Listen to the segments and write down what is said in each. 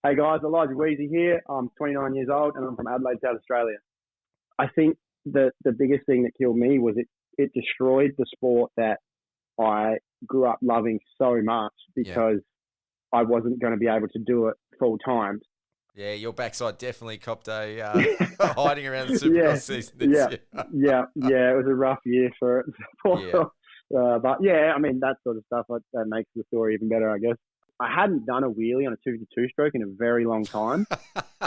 Hey guys, Elijah Wiese here. I'm 29 years old and I'm from Adelaide, South Australia. I think the biggest thing that killed me was it destroyed the sport that I grew up loving so much because I wasn't going to be able to do it full time. Yeah, your backside definitely copped a hiding around the Supercross season this year. It was a rough year for it. But yeah, I mean, that sort of stuff, that makes the story even better, I guess. I hadn't done a wheelie on a 252 stroke in a very long time.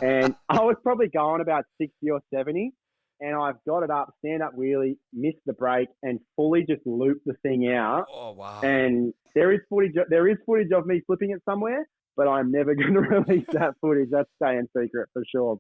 And I was probably going about 60 or 70. And I've got it up, stand-up wheelie, missed the brake, and fully just looped the thing out. Oh, wow. And there is footage of me flipping it somewhere, but I'm never going to release that footage. That's staying secret for sure.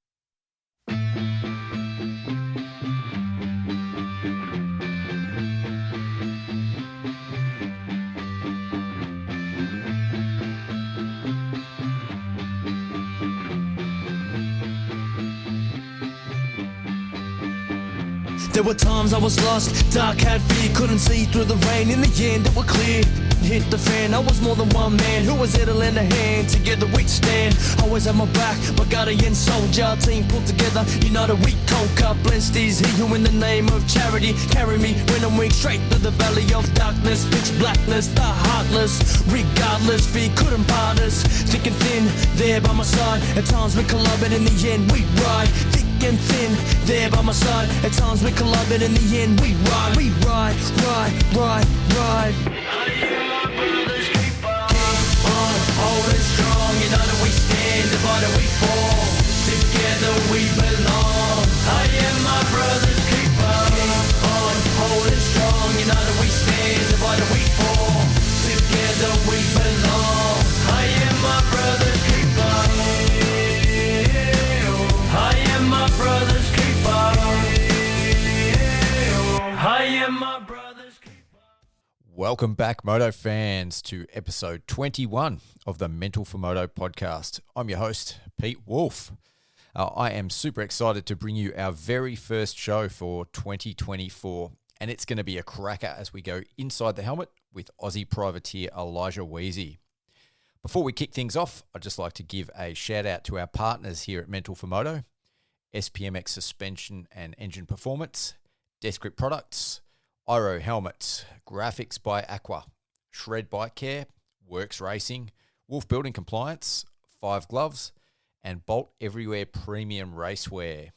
There were times I was lost, dark had fear, couldn't see through the rain. In the end it was clear, hit the fan. I was more than one man who was there to lend a hand. Together we'd stand, always had my back, my guardian soldier. Team pulled together, united we conquer. Blessed is he who in the name of charity carry me when I'm weak straight through the valley of darkness. Pitch blackness, the heartless, regardless, fear couldn't part us. Thick and thin, there by my side. At times we collide, but in the end we ride. Thick and thin, there by my side. At times we collide, but in the end we ride. We ride, ride. I am my brother's keeper. Keep on holding strong. United we stand, divided we fall. Together we belong. I am my brother's keeper. Keep on holding strong. United we stand, divided we fall. Together we belong. I am my brother's keeper. I am my brother's keeper. I am my brother's keeper. Welcome back, Moto fans, to episode 21 of the Mental for Moto podcast. I'm your host, Pete Wolf. I am super excited to bring you our very first show for 2024, and it's going to be a cracker as we go inside the helmet with Aussie privateer Elijah Wiese. Before we kick things off, I'd just like to give a shout out to our partners here at Mental for Moto: SPMX Suspension and Engine Performance, Desk Grip Products, Iro Helmets, Graphics by Aqua, Shred Bike Care, Works Racing, Wolf Building Compliance, Five Gloves, and Bolt Everywhere Premium Racewear.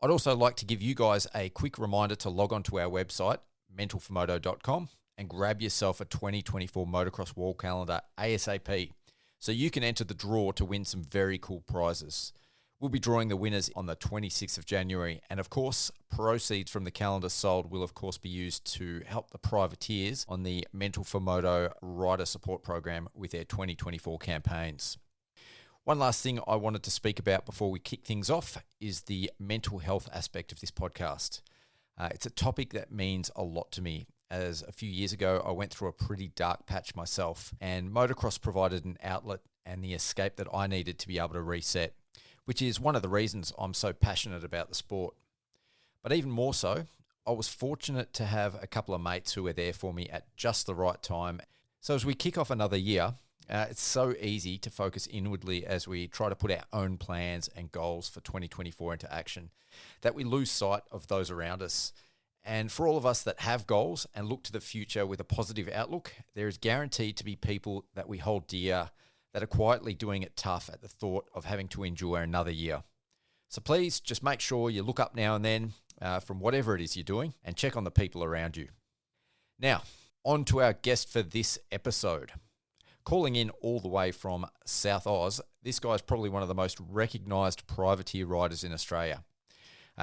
I'd also like to give you guys a quick reminder to log on to our website, mentalformoto.com, and grab yourself a 2024 motocross wall calendar ASAP so you can enter the draw to win some very cool prizes. We'll be drawing the winners on the 26th of January, and of course, proceeds from the calendar sold will of course be used to help the privateers on the Mental for Moto Rider Support Program with their 2024 campaigns. One last thing I wanted to speak about before we kick things off is the mental health aspect of this podcast. It's a topic that means a lot to me, as a few years ago I went through a pretty dark patch myself, and motocross provided an outlet and the escape that I needed to be able to reset, which is one of the reasons I'm so passionate about the sport. But even more so, I was fortunate to have a couple of mates who were there for me at just the right time. So as we kick off another year, it's so easy to focus inwardly as we try to put our own plans and goals for 2024 into action, that we lose sight of those around us. And for all of us that have goals and look to the future with a positive outlook, there is guaranteed to be people that we hold dear that are quietly doing it tough at the thought of having to endure another year. So please just make sure you look up now and then from whatever it is you're doing and check on the people around you. Now, on to our guest for this episode. Calling in all the way from South Oz, this guy's probably one of the most recognised privateer riders in Australia.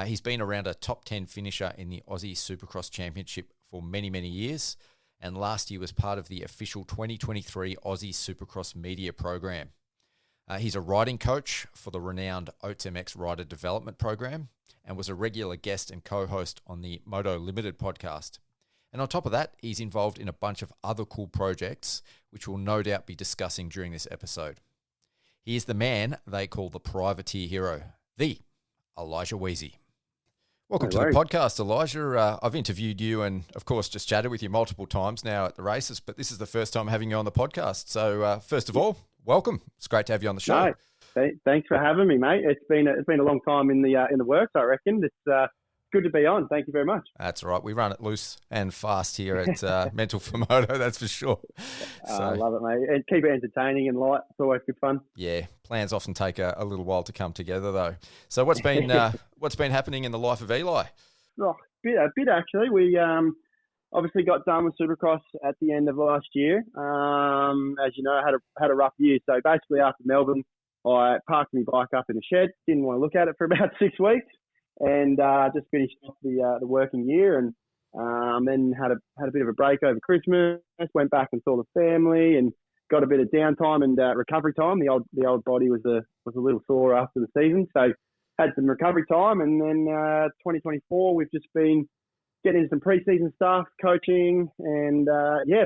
He's been around a top 10 finisher in the Aussie Supercross Championship for many, many years, and last year was part of the official 2023 Aussie Supercross Media Program. He's a riding coach for the renowned Oates MX Rider Development Program and was a regular guest and co-host on the Moto Limited podcast. And on top of that, he's involved in a bunch of other cool projects, which we'll no doubt be discussing during this episode. He is the man they call the privateer hero, the Elijah Wiese. Welcome to the podcast, Elijah. I've interviewed you and, of course, just chatted with you multiple times now at the races, but this is the first time having you on the podcast. So, first of all, welcome. It's great to have you on the show. Thanks for having me, mate. It's been a long time in the works, I reckon. It's good to be on. Thank you very much. That's all right. We run it loose and fast here at Mental for Moto, that's for sure. So, I love it, mate. And keep it entertaining and light. It's always good fun. Yeah, plans often take a little while to come together, though. So what's been happening in the life of Eli? Oh, a bit actually. We obviously got done with Supercross at the end of last year. As you know, I had a rough year. So basically, after Melbourne, I parked my bike up in the shed. Didn't want to look at it for about 6 weeks, and just finished off the working year, and then had a bit of a break over Christmas. Went back and saw the family, and got a bit of downtime and recovery time. The old body was a little sore after the season, so had some recovery time. And then 2024, we've just been getting into some pre-season stuff, coaching, and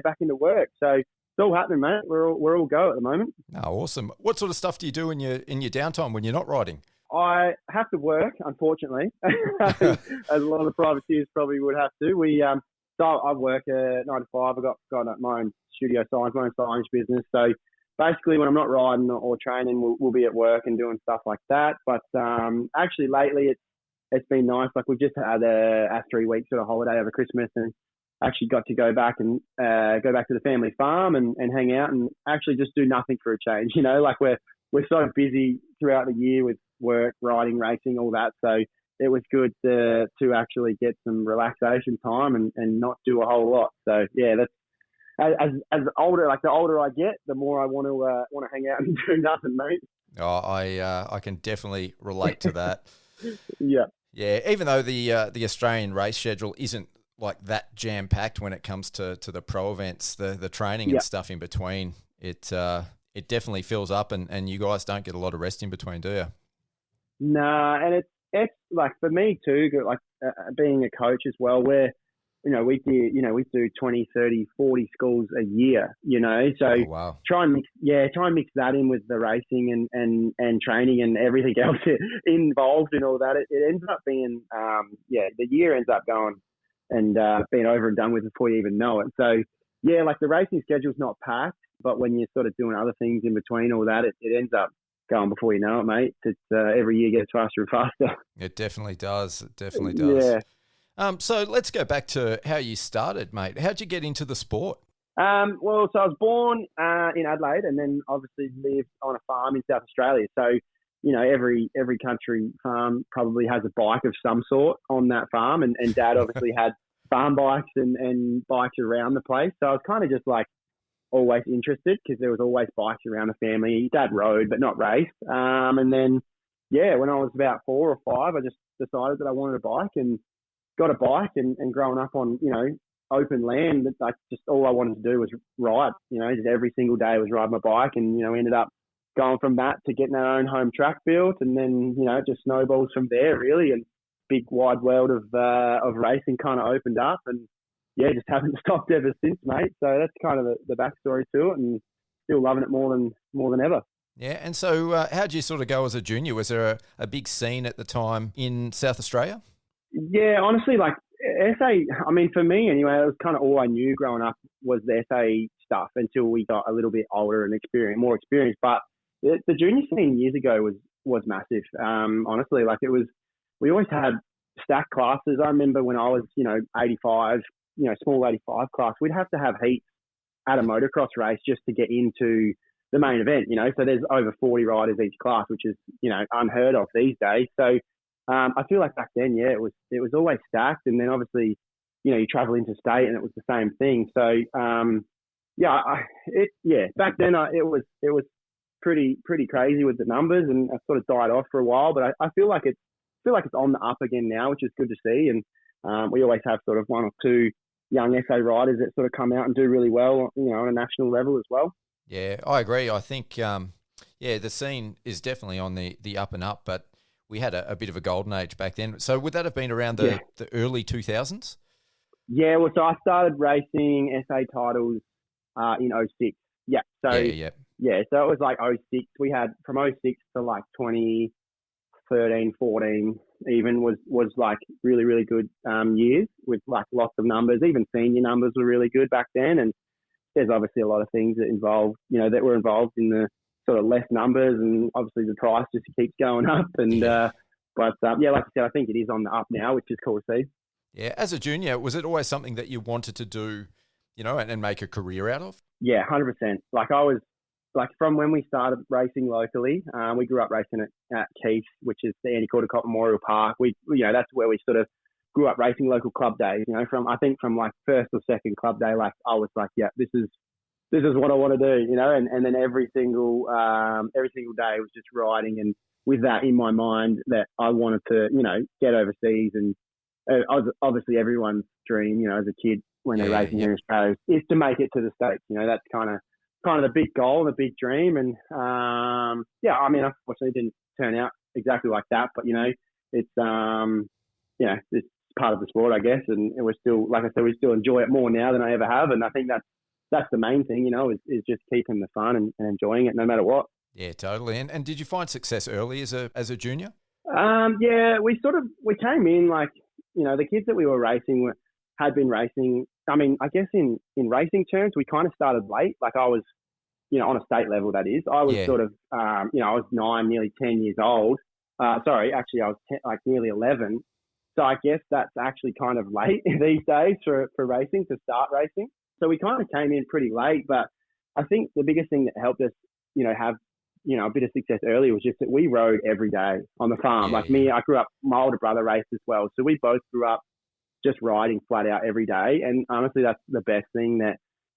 back into work. So it's all happening, mate. We're all go at the moment. Oh, awesome. What sort of stuff do you do in your downtime when you're not riding? I have to work, unfortunately, as a lot of the privateers probably would have to. So I work 9 to 5. I've got my own studio science, my own science business. So basically, when I'm not riding or training, we'll be at work and doing stuff like that. But actually, lately it's been nice. Like, we've just had a 3-week sort of holiday over Christmas, and actually got to go back to the family farm and hang out and actually just do nothing for a change. You know, like we're so busy throughout the year with work, riding, racing, all that. So it was good to actually get some relaxation time and not do a whole lot. So yeah, that's as older, like the older I get, the more I want to hang out and do nothing, mate. Oh, I can definitely relate to that. Yeah. Yeah, even though the Australian race schedule isn't like that jam packed when it comes to the pro events, the training and stuff in between, it definitely fills up, and you guys don't get a lot of rest in between, do you? Nah, and it's like for me too, like being a coach as well, where we do 20, 30, 40 schools a year, so wow. try and mix that in with the racing and training and everything else involved in all that. It ends up being the year ends up going and being over and done with before you even know it. So yeah, like the racing schedule's not packed, but when you're sort of doing other things in between all that, it ends up going before you know it, mate. It's every year gets faster and faster. It definitely does. It definitely does. Yeah. So let's go back to how you started, mate. How'd you get into the sport? So I was born in Adelaide, and then obviously lived on a farm in South Australia. So, every country farm probably has a bike of some sort on that farm, and Dad obviously had farm bikes and bikes around the place. So I was kind of just like always interested because there was always bikes around the family. Dad rode, but not raced. And then, when I was about 4 or 5, I just decided that I wanted a bike and got a bike. And growing up on, open land, like just all I wanted to do was ride. Just every single day was ride my bike, and ended up going from that to getting our own home track built, and then it just snowballs from there really. And big wide world of racing kind of opened up, and just haven't stopped ever since, mate. So that's kind of the backstory to it, and still loving it more than ever. Yeah, and so how'd you sort of go as a junior? Was there a big scene at the time in South Australia? Yeah, honestly, like SA, I mean, for me anyway, it was kind of all I knew growing up was the SA stuff until we got a little bit older and more experienced. But the junior scene years ago was massive. Honestly, like we always had stacked classes. I remember when I was, 85, small 85 class, we'd have to have heats at a motocross race just to get into the main event, so there's over 40 riders each class, which is, unheard of these days. So I feel like back then, it was always stacked. And then obviously, you travel interstate and it was the same thing. So, back then it was pretty crazy with the numbers, and I sort of died off for a while, but I feel like it's on the up again now, which is good to see. And we always have sort of 1 or 2 young SA riders that sort of come out and do really well, on a national level as well. Yeah, I agree. I think, the scene is definitely on the up and up, but we had a bit of a golden age back then. So would that have been around the early 2000s? Yeah, well, so I started racing SA titles in 06. Yeah. So, yeah, so it was like 06. We had from 06 to like 2013, 14 even was like really, really good years with like lots of numbers. Even senior numbers were really good back then. And there's obviously a lot of things that were involved in the sort of less numbers, and obviously the price just keeps going up. And like I said, I think it is on the up now, which is cool to see. Yeah, as a junior, was it always something that you wanted to do, and make a career out of? Yeah, 100%. Like I was, like from when we started racing locally, we grew up racing at Keith, which is the Andy Caldecott Memorial Park. We that's where we sort of grew up racing local club days. From like first or second club day, like I was like, yeah, this is what I want to do. And then every single day was just riding, and with that in my mind that I wanted to, get overseas. And obviously everyone's dream, as a kid when they're racing here in Australia, is to make it to the States. That's kind of the big goal, the big dream. And unfortunately it didn't turn out exactly like that, but it's it's part of the sport, I guess. And we're still, like I said, we still enjoy it more now than I ever have. And I think that's the main thing, is just keeping the fun and enjoying it no matter what. Yeah, totally. And did you find success early as a junior? We came in like, the kids that we were racing had been racing. I mean, I guess in racing terms, we kind of started late. Like I was, on a state level, that is. I was sort of, I was 9, nearly 10 years old. Sorry, actually I was nearly 11. So I guess that's actually kind of late these days for racing, to start racing. So we kind of came in pretty late, but I think the biggest thing that helped us, have, a bit of success early was just that we rode every day on the farm. Me, I grew up, my older brother raced as well. So we both grew up just riding flat out every day. And honestly, that's the best thing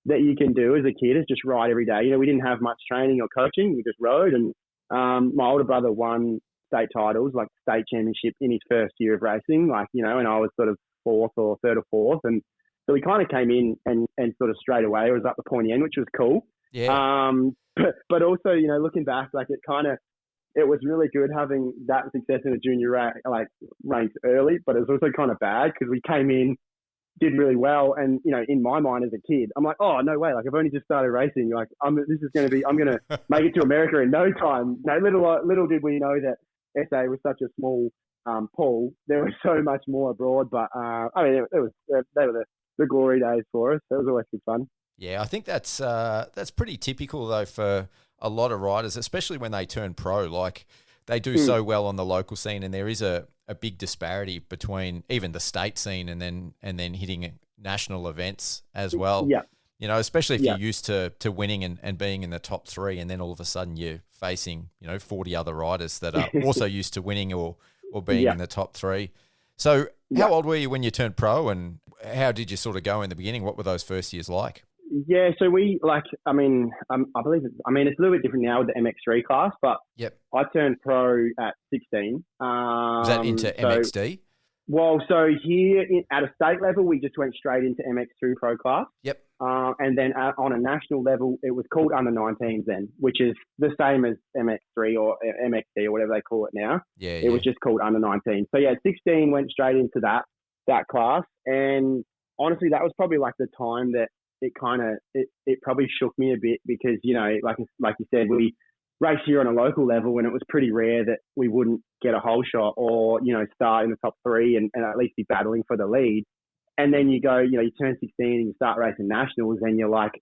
that you can do as a kid, is just ride every day. We didn't have much training or coaching. We just rode. And my older brother won state titles, like state championship in his first year of racing, and I was sort of third or fourth. And so we kind of came in and sort of straight away was up the pointy end, which was cool. Yeah. But also, looking back, like it was really good having that success in a junior ranks early, but it was also kind of bad because we came in, did really well. And, in my mind as a kid, I'm like, oh, no way. Like I've only just started racing. Like I'm going to make it to America in no time. No, little did we know that SA was such a small pool. There was so much more abroad, but they were the glory days for us. It was always good fun. Yeah, I think that's pretty typical though for a lot of riders, especially when they turn pro. Like they do so well on the local scene, and there is a big disparity between even the state scene and then hitting national events as well. Yeah. Especially if you're used to winning and being in the top 3, and then all of a sudden you're facing 40 other riders that are also used to winning or being in the top 3. So how old were you when you turned pro, and how did you sort of go in the beginning? What were those first years like? Yeah, so we I believe it's a little bit different now with the MX3 class, but I turned pro at 16. Was that into MXD? Well, so here at a state level, we just went straight into MX2 pro class. Yep. And then on a national level, it was called under 19s then, which is the same as MX3 or MXD or whatever they call it now. Yeah. It was just called under 19. So yeah, 16 went straight into that class. And honestly, that was probably like the time that it probably shook me a bit because, like you said, we raced here on a local level, and it was pretty rare that we wouldn't get a whole shot or, start in the top 3 and at least be battling for the lead. And then you go, you turn 16 and you start racing nationals, and you're like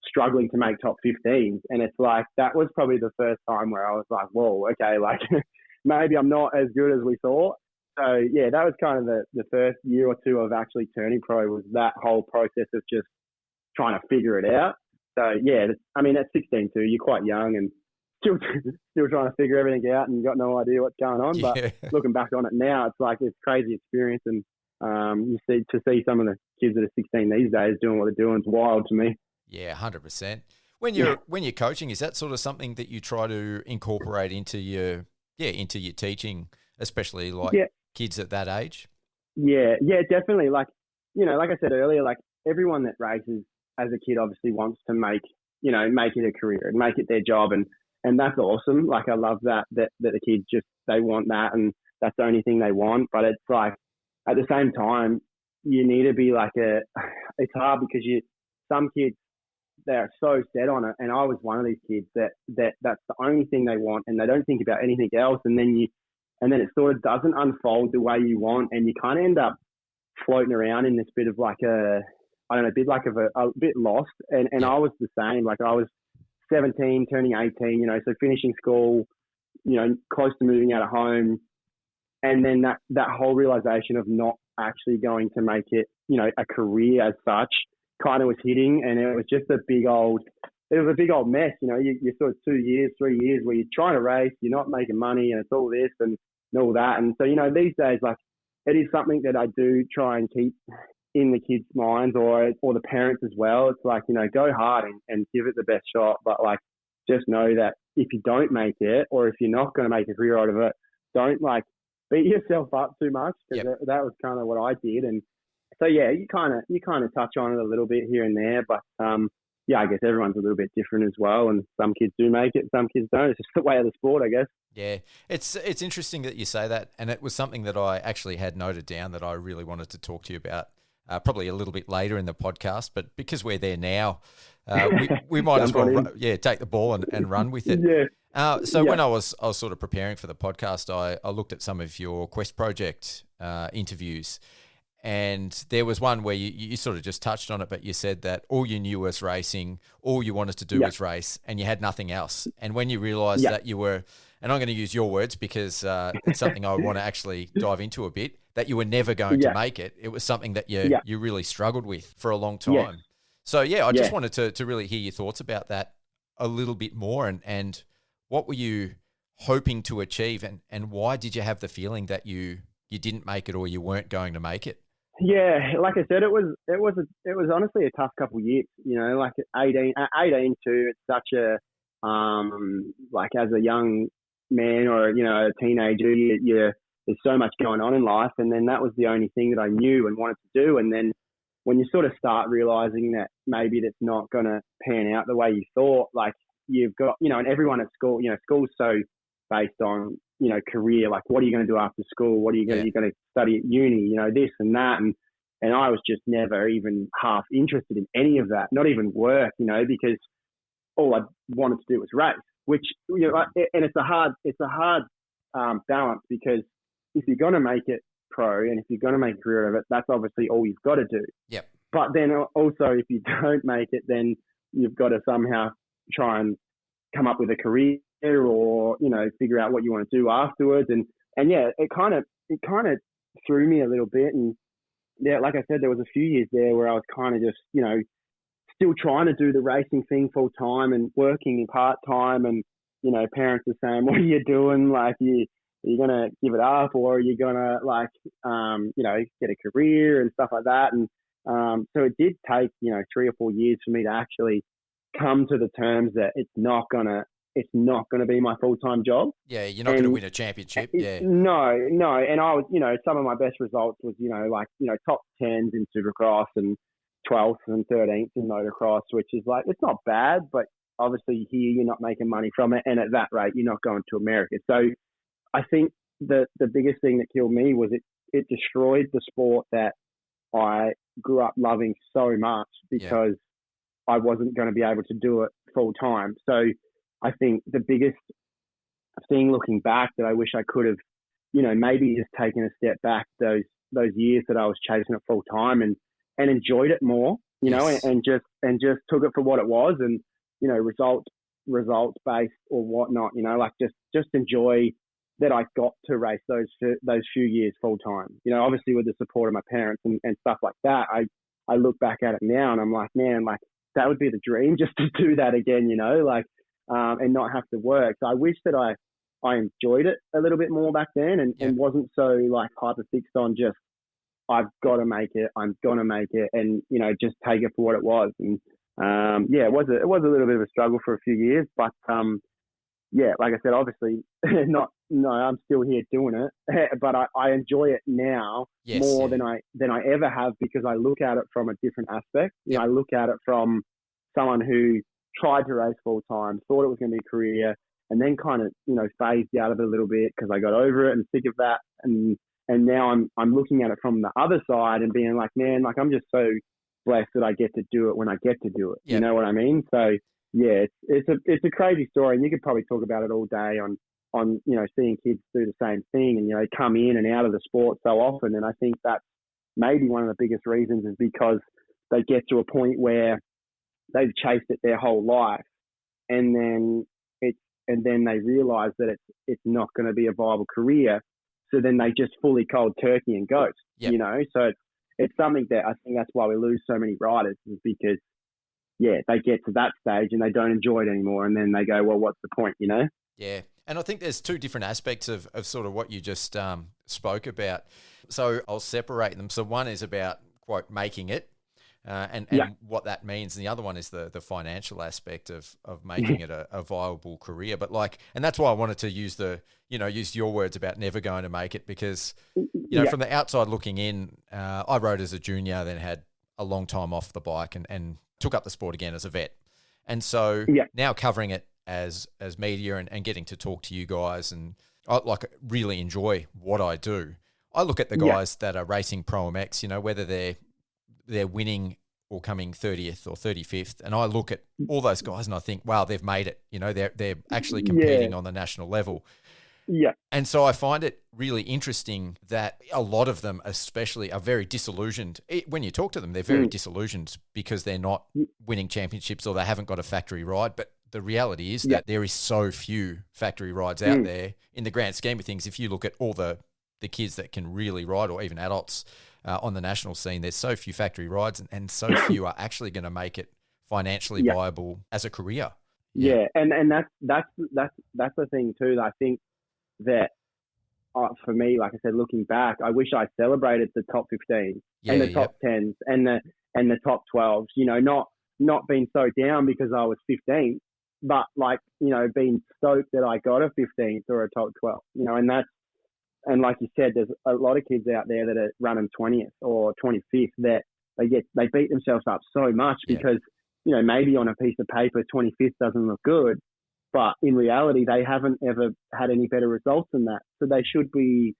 struggling to make top 15s. And it's like, that was probably the first time where I was like, whoa, okay, like maybe I'm not as good as we thought. So yeah, that was kind of the first year or two of actually turning pro, was that whole process of just trying to figure it out. So yeah, at 16 too, you're quite young and still trying to figure everything out, and you got no idea what's going on. But looking back on it now, it's like it's crazy experience, and you see some of the kids that are 16 these days doing what they're doing is wild to me. Yeah, 100%. When you're coaching, is that sort of something that you try to incorporate into your teaching, especially kids at that age? Yeah, definitely. Like I said earlier, like everyone that races as a kid obviously wants to make it a career and make it their job, and that's awesome. Like I love that the kids they want that, and that's the only thing they want. But it's like at the same time, you need to be like it's hard because some kids, they're so set on it, and I was one of these kids that's the only thing they want, and they don't think about anything else, and then it sort of doesn't unfold the way you want, and you kind of end up floating around in this bit of like a bit lost, and I was the same. Like I was 17, turning 18, you know, so finishing school, you know, close to moving out of home. And then that whole realization of not actually going to make it, you know, a career as such kind of was hitting. And it was just a big old mess. You know, you sort of 2 years, 3 years where you're trying to race, you're not making money, and it's all this and all that. And so, you know, these days, like, it is something that I do try and keep in the kids' minds or the parents as well. It's like, you know, go hard and give it the best shot. But, like, just know that if you don't make it, or if you're not going to make a career out of it, don't, like, beat yourself up too much, because that was kind of what I did. And so, yeah, you kind of touch on it a little bit here and there, but yeah, I guess everyone's a little bit different as well, and some kids do make it, some kids don't. It's just the way of the sport, I guess. Yeah, it's interesting that you say that, and it was something that I actually had noted down that I really wanted to talk to you about, probably a little bit later in the podcast, but because we're there now, we might as well, take the ball and run with it. When I was sort of preparing for the podcast, I looked at some of your Quest Project interviews, and there was one where you sort of just touched on it, but you said that all you knew was racing, all you wanted to do was race, and you had nothing else. And when you realised that you were, and I'm going to use your words because it's something I want to actually dive into a bit, that you were never going to make it. It was something that you really struggled with for a long time. Yeah. So, I just wanted to really hear your thoughts about that a little bit more, and what were you hoping to achieve, and why did you have the feeling that you didn't make it or you weren't going to make it? Yeah, like I said, it was honestly a tough couple of years. You know, like at 18 too, it's such a like, as a young man or, you know, a teenager, there's so much going on in life, and then that was the only thing that I knew and wanted to do. And then when you sort of start realizing that maybe that's not going to pan out the way you thought, like, you've got, you know, and everyone at school, you know, school's so based on, you know, career, like, what are you going to do after school? What are you going to, you're going to study at uni, you know, this and that. And I was just never even half interested in any of that, not even work, you know, because all I wanted to do was race, which, you know, and it's a hard balance, because if you're going to make it pro and if you're going to make a career of it, that's obviously all you've got to do. Yep. But then also, if you don't make it, then you've got to somehow try and come up with a career, or, you know, figure out what you want to do afterwards. And yeah, it kind of threw me a little bit. And yeah, like I said, there was a few years there where I was kind of just, you know, still trying to do the racing thing full time and working part time. And, you know, parents are saying, what are you doing? Like, are you going to give it up, or are you going to, like, you know, get a career and stuff like that? And so it did take, you know, 3 or 4 years for me to actually come to the terms that it's not going to be my full-time job. Yeah, you're not going to win a championship. No. And I was, you know, some of my best results was, you know, like, you know, top 10s in Supercross and 12th and 13th in motocross, which is like, it's not bad, but obviously here you're not making money from it. And at that rate, you're not going to America. So I think the biggest thing that killed me was it destroyed the sport that I grew up loving so much, because I wasn't going to be able to do it full time. So I think the biggest thing looking back that I wish I could have, you know, maybe just taken a step back those years that I was chasing it full time and enjoyed it more, you know, and just took it for what it was, and, you know, result based or whatnot, you know, like just enjoy that I got to race those few years full time, you know, obviously with the support of my parents and stuff like that. I look back at it now and I'm like, man, like, that would be the dream, just to do that again, you know, like, and not have to work. So I wish that I enjoyed it a little bit more back then, and wasn't so, like, hyper fixed on just, I've got to make it, I'm going to make it, and, you know, just take it for what it was. And it was a little bit of a struggle for a few years, but like I said, obviously I'm still here doing it, but I enjoy it now more than I ever have, because I look at it from a different aspect. You know, I look at it from someone who tried to race full time, thought it was going to be a career, and then kind of, you know, phased out of it a little bit because I got over it and sick of that. And now I'm looking at it from the other side and being like, man, like, I'm just so blessed that I get to do it when I get to do it. Yep. You know what I mean? So yeah, it's a crazy story, and you could probably talk about it all day on, you know, seeing kids do the same thing, and, you know, come in and out of the sport so often. And I think that's maybe one of the biggest reasons is because they get to a point where they've chased it their whole life, and then they realise that it's not going to be a viable career. So then they just fully cold turkey and ghost, Yep. you know. So it's something that I think that's why we lose so many riders, is because, they get to that stage and they don't enjoy it anymore. And then they go, well, what's the point, you know? Yeah. And I think there's two different aspects of sort of what you just spoke about. So I'll separate them. So one is about, quote, making it and what that means. And the other one is the financial aspect of making it a viable career. But and that's why I wanted to use use your words about never going to make it, because, from the outside looking in, I rode as a junior, then had a long time off the bike and took up the sport again as a vet. And so now covering it as media and getting to talk to you guys, and I really enjoy what I do. I look at the guys that are racing Pro MX, whether they're winning or coming 30th or 35th, and I look at all those guys and I think, wow, they've made it. They're actually competing on the national level. Yeah. And so I find it really interesting that a lot of them especially are very disillusioned. When you talk to them, they're very disillusioned because they're not winning championships or they haven't got a factory ride. But the reality is that there is so few factory rides out there in the grand scheme of things. If you look at all the kids that can really ride, or even adults on the national scene, there's so few factory rides and so few are actually going to make it financially viable as a career. Yeah. And that's the thing too. I think that for me, like I said, looking back, I wish I celebrated the top 15 and the top 10s and the top 12s, not being so down because I was 15, but being stoked that I got a 15th or a top 12, and like you said, there's a lot of kids out there that are running 20th or 25th that they beat themselves up so much because, maybe on a piece of paper, 25th doesn't look good, but in reality, they haven't ever had any better results than that. So they should be,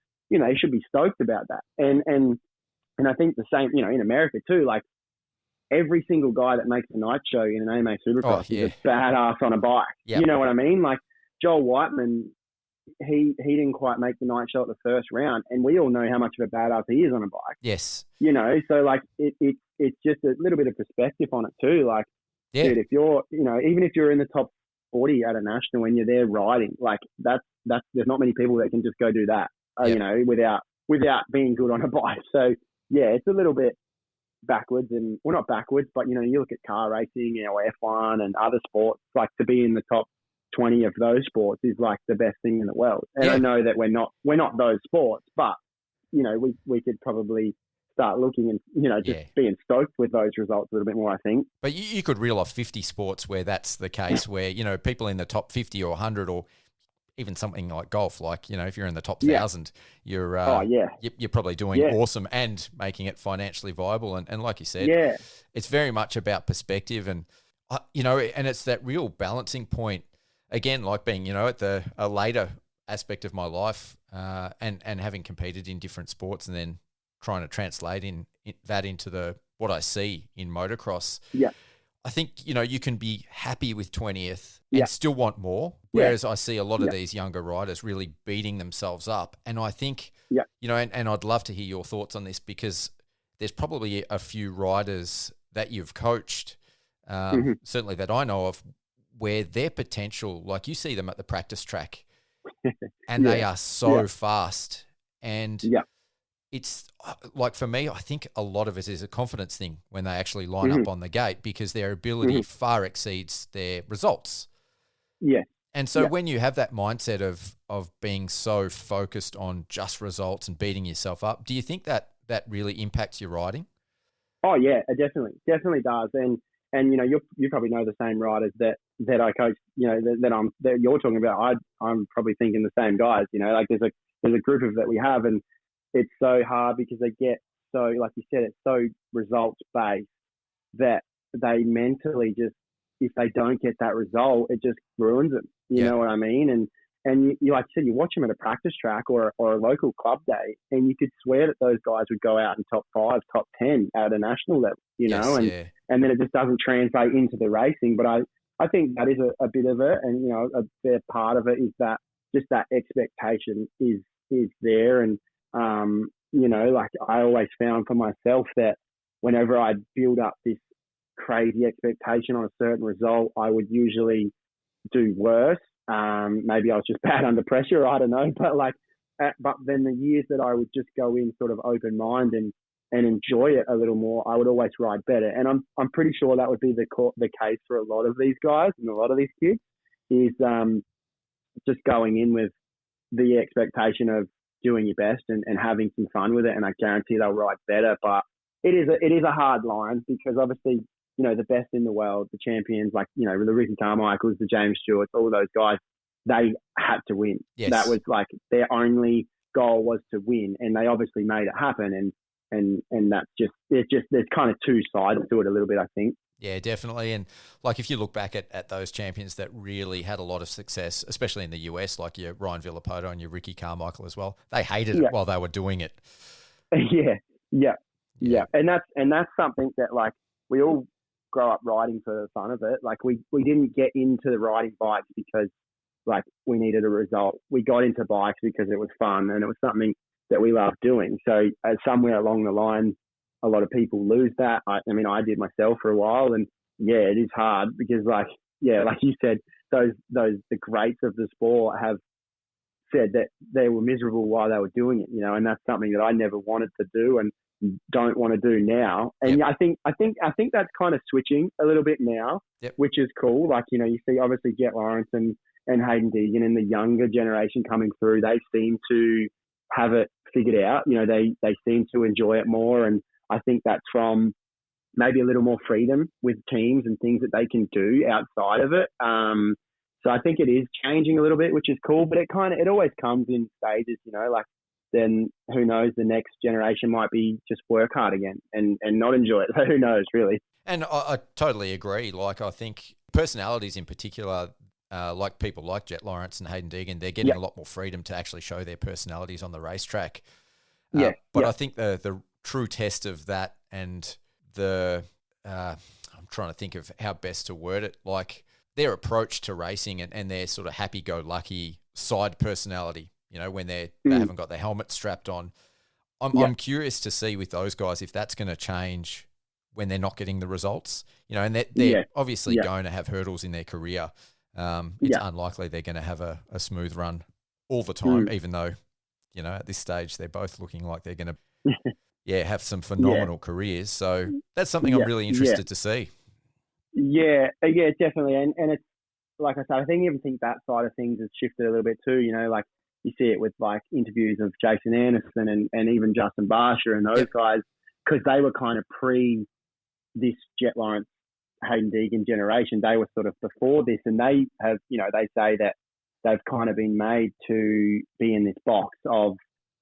stoked about that. And I think the same, in America too, every single guy that makes a night show in an AMA Supercross is a badass on a bike. Yep. You know what I mean? Like Joel Whiteman, he didn't quite make the night show at the first round, and we all know how much of a badass he is on a bike. Yes. So it's just a little bit of perspective on it too. Dude, if you're, even if you're in the top 40 at a national when you're there riding, that's there's not many people that can just go do that, without being good on a bike. So it's a little bit backwards, and well, not backwards, but you look at car racing, F1 and other sports, to be in the top 20 of those sports is the best thing in the world. And I know that we're not those sports, but we could probably start looking and being stoked with those results a little bit more, I think. But you could reel off 50 sports where that's the case, where people in the top 50 or 100, or even something like golf, if you're in the top 1,000, you're you're probably doing awesome and making it financially viable. And like you said, it's very much about perspective, and and it's that real balancing point. Again, being at a later aspect of my life, and having competed in different sports, and then trying to translate that into what I see in motocross. Yeah. I think, you can be happy with 20th and still want more. Whereas I see a lot of these younger riders really beating themselves up. And I think, and I'd love to hear your thoughts on this, because there's probably a few riders that you've coached, certainly that I know of, where their potential, you see them at the practice track and they are so fast. And it's for me, I think a lot of it is a confidence thing when they actually line up on the gate, because their ability far exceeds their results. Yeah. And so when you have that mindset of being so focused on just results and beating yourself up, do you think that really impacts your riding? Oh yeah, it definitely does. And you probably know the same riders that I coach, that you're talking about. I'm probably thinking the same guys, there's a group of that we have, and it's so hard because they get so, like you said, it's so results based that they mentally just, if they don't get that result, it just ruins them. You know what I mean? And you like you said, you watch them at a practice track or a local club day, and you could swear that those guys would go out in top 5, top 10 at a national level, and then it just doesn't translate into the racing. But I think that is a bit of it, and a fair part of it is that just that expectation is there. And I always found for myself that whenever I'd build up this crazy expectation on a certain result, I would usually do worse. Maybe I was just bad under pressure. I don't know. But but then the years that I would just go in sort of open mind and enjoy it a little more, I would always ride better. And I'm pretty sure that would be the case for a lot of these guys and a lot of these kids is just going in with the expectation of doing your best and having some fun with it. And I guarantee they'll ride better. But it is a hard line because obviously, the best in the world, the champions, like, the Ricky Carmichaels, the James Stewarts, all those guys, they had to win. Yes. That was like their only goal was to win. And they obviously made it happen. And that's there's kind of two sides to it a little bit, I think. Yeah, definitely. And like if you look back at those champions that really had a lot of success, especially in the US, like your Ryan Villapoto and your Ricky Carmichael as well, they hated it while they were doing it. Yeah. And that's something that like we all grow up riding for the fun of it. Like we didn't get into the riding bikes because like we needed a result. We got into bikes because it was fun and it was something that we loved doing. So somewhere along the line, a lot of people lose that. I did myself for a while, and it is hard because like you said, the greats of the sport have said that they were miserable while they were doing it, and that's something that I never wanted to do and don't want to do now. And I think that's kind of switching a little bit now, which is cool. Like, you see obviously Jet Lawrence and Hayden Deegan and the younger generation coming through, they seem to have it figured out. They seem to enjoy it more, and I think that's from maybe a little more freedom with teams and things that they can do outside of it. So I think it is changing a little bit, which is cool, but it always comes in stages, like then who knows, the next generation might be just work hard again and not enjoy it. So who knows, really. And I totally agree. Like I think personalities in particular, like people like Jet Lawrence and Hayden Deegan, they're getting a lot more freedom to actually show their personalities on the racetrack. But I think the true test of that and I'm trying to think of how best to word it, like their approach to racing and their sort of happy-go-lucky side personality, when they haven't got their helmet strapped on. I'm curious to see with those guys if that's going to change when they're not getting the results, and they're obviously going to have hurdles in their career. It's unlikely they're going to have a smooth run all the time, even though, at this stage, they're both looking like they're going to have some phenomenal careers. So that's something I'm really interested to see. Yeah, definitely. And it's, like I said, I think that side of things has shifted a little bit too, like you see it with like interviews of Jason Anderson and even Justin Barsha and those guys, because they were kind of pre this Jet Lawrence, Hayden Deegan generation. They were sort of before this, and they have, they say that they've kind of been made to be in this box of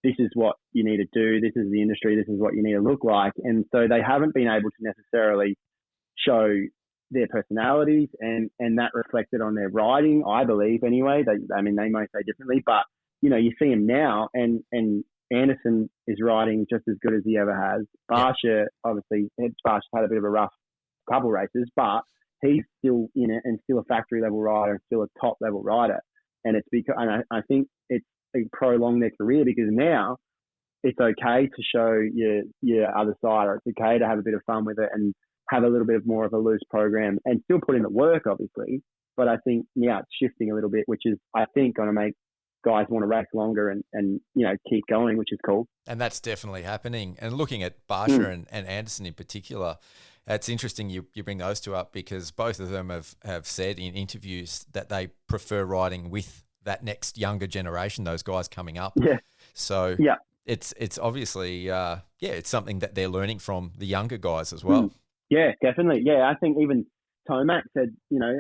this is what you need to do, this is the industry, this is what you need to look like. And so they haven't been able to necessarily show their personalities and that reflected on their riding, I believe anyway. They might say differently, but you see him now and Anderson is riding just as good as he ever has. Barsha, obviously, Barsha's had a bit of a rough couple races, but he's still in it and still a factory level rider and still a top level rider. And it's because, and I think it's prolonged their career because now it's okay to show your other side, or it's okay to have a bit of fun with it and have a little bit more of a loose program and still put in the work, obviously. But I think, it's shifting a little bit, which is, I think, going to make guys want to race longer and keep going, which is cool. And that's definitely happening. And looking at Barsha and Anderson in particular, it's interesting you bring those two up because both of them have said in interviews that they prefer riding with that next younger generation, those guys coming up. Yeah. So it's obviously, it's something that they're learning from the younger guys as well. Yeah, definitely. Yeah, I think even Tomac said,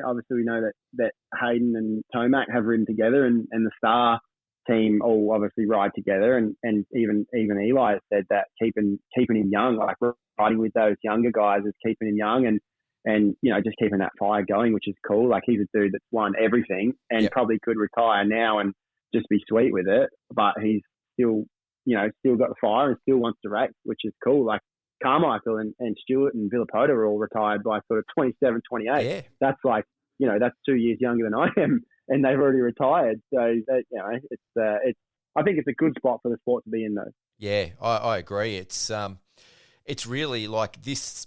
obviously we know that Hayden and Tomac have ridden together and the Star team all obviously ride together and even Eli has said that keeping him young, like riding with those younger guys is keeping him young and just keeping that fire going, which is cool. Like he's a dude that's won everything and probably could retire now and just be sweet with it, but he's still got the fire and still wants to race, which is cool. Like Carmichael and Stewart and Villapoto are all retired by sort of 27, 28. Yeah. That's like, that's 2 years younger than I am and they've already retired. So, it's I think it's a good spot for the sport to be in though. Yeah, I agree. It's really like this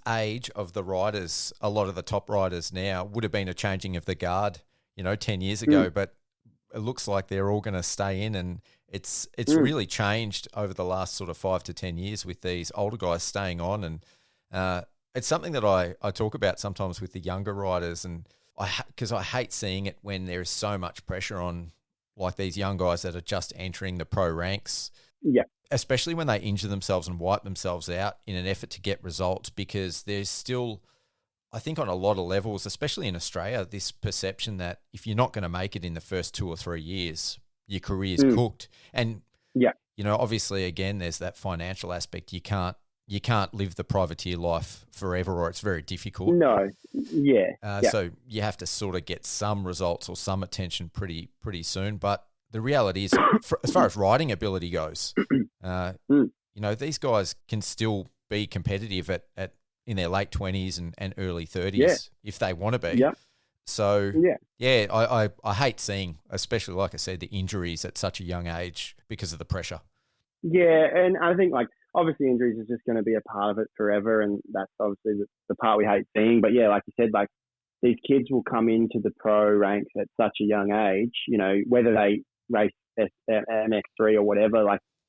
age of the riders, a lot of the top riders now would have been a changing of the guard 10 years ago, but it looks like they're all going to stay in, and it's really changed over the last sort of 5 to 10 years with these older guys staying on. And it's something that I talk about sometimes with the younger riders, and because I hate seeing it when there is so much pressure on like these young guys that are just entering the pro ranks. Yeah. Especially when they injure themselves and wipe themselves out in an effort to get results, because there's still, I think on a lot of levels, especially in Australia, this perception that if you're not going to make it in the first 2 or 3 years, your career's cooked. And, obviously, again, there's that financial aspect. You can't live the privateer life forever, or it's very difficult. No. Yeah. So you have to sort of get some results or some attention pretty soon. But the reality is, as far as riding ability goes, these guys can still be competitive at in their late 20s and early 30s if they want to be. Yeah. So, I hate seeing, especially, like I said, the injuries at such a young age because of the pressure. Yeah, and I think, obviously injuries is just going to be a part of it forever, and that's obviously the part we hate seeing. But, like you said, these kids will come into the pro ranks at such a young age, whether they race MX3 or whatever,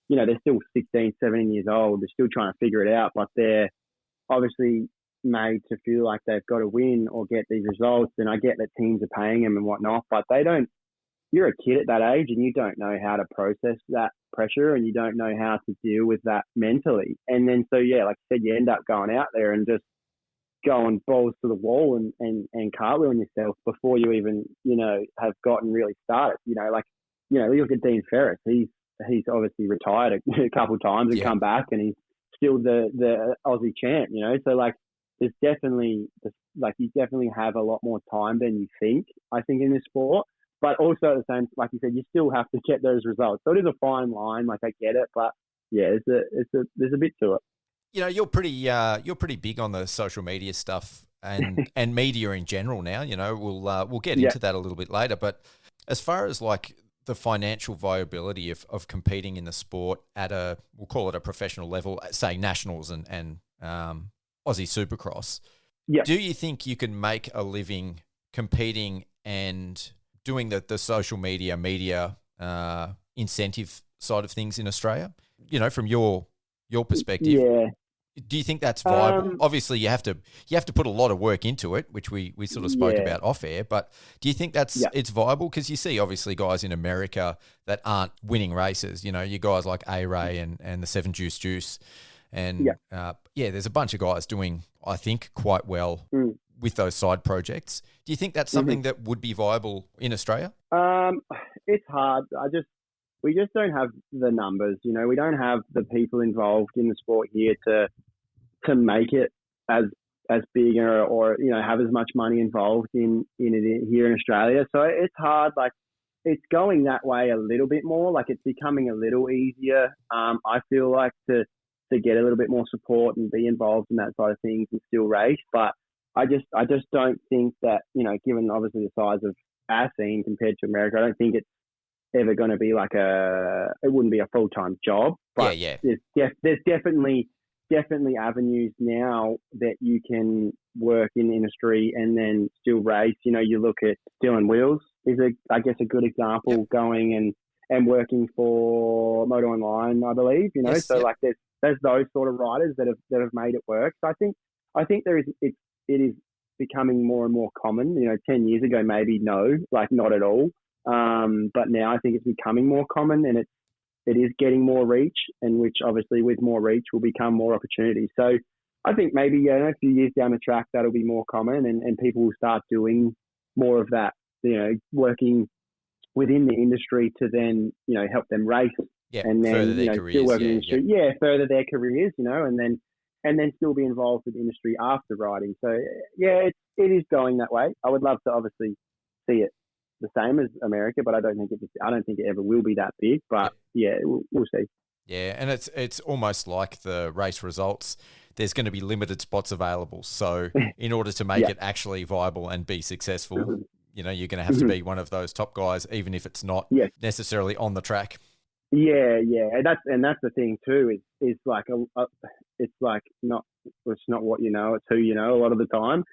they're still 16, 17 years old. They're still trying to figure it out, but they're obviously made to feel like they've got to win or get these results. And I get that teams are paying them and whatnot, but you're a kid at that age and you don't know how to process that pressure, and you don't know how to deal with that mentally. And then, like I said, you end up going out there and just going balls to the wall and cartwheeling yourself before you even, have gotten really started. You look at Dean Ferris. He's obviously retired a couple of times and come back, and he's still the Aussie champ, So there's definitely you definitely have a lot more time than you think, I think, in this sport. But also at the same, like you said, you still have to get those results. So it is a fine line. I get it, but there's a bit to it. You're pretty big on the social media stuff and and media in general now. We'll get into that a little bit later. But as far as the financial viability of competing in the sport at we'll call it a professional level, say nationals and Aussie Supercross, do you think you can make a living competing and doing the social media incentive side of things in Australia? From your perspective. Yeah. Do you think that's viable? Obviously, you have to put a lot of work into it, which we sort of spoke about off air. But do you think it's viable? Because you see, obviously, guys in America that aren't winning races. You guys like A-Ray and the Seven Juice, and there's a bunch of guys doing, I think, quite well with those side projects. Do you think that's something that would be viable in Australia? It's hard. We just don't have the numbers. We don't have the people involved in the sport here to make it as big or have as much money involved in it here in Australia. So it's hard. It's going that way a little bit more. It's becoming a little easier. I feel like to get a little bit more support and be involved in that side of things and still race. But I just don't think that, given obviously the size of our scene compared to America, I don't think it's ever going to be it wouldn't be a full-time job. But there's definitely avenues now that you can work in the industry and then still race. You look at Dylan Wheels is I guess a good example, going and working for Moto Online, I believe, there's those sort of riders that have made it work. So I think it is becoming more and more common. 10 years ago, maybe not at all. But now I think it's becoming more common, and it is getting more reach, and which obviously with more reach will become more opportunities. So I think maybe a few years down the track that'll be more common, and people will start doing more of that, working within the industry to then help them race, and then further their careers, still work in the industry, further their careers, and then still be involved with the industry after riding. So it is going that way. I would love to obviously see it the same as America, but I don't think it ever will be that big. But we'll see. Yeah, and it's almost like the race results. There's going to be limited spots available. So in order to make it actually viable and be successful, you're going to have to be one of those top guys, even if it's not necessarily on the track. Yeah, and that's the thing too. It's not what you know, it's who you know. A lot of the time,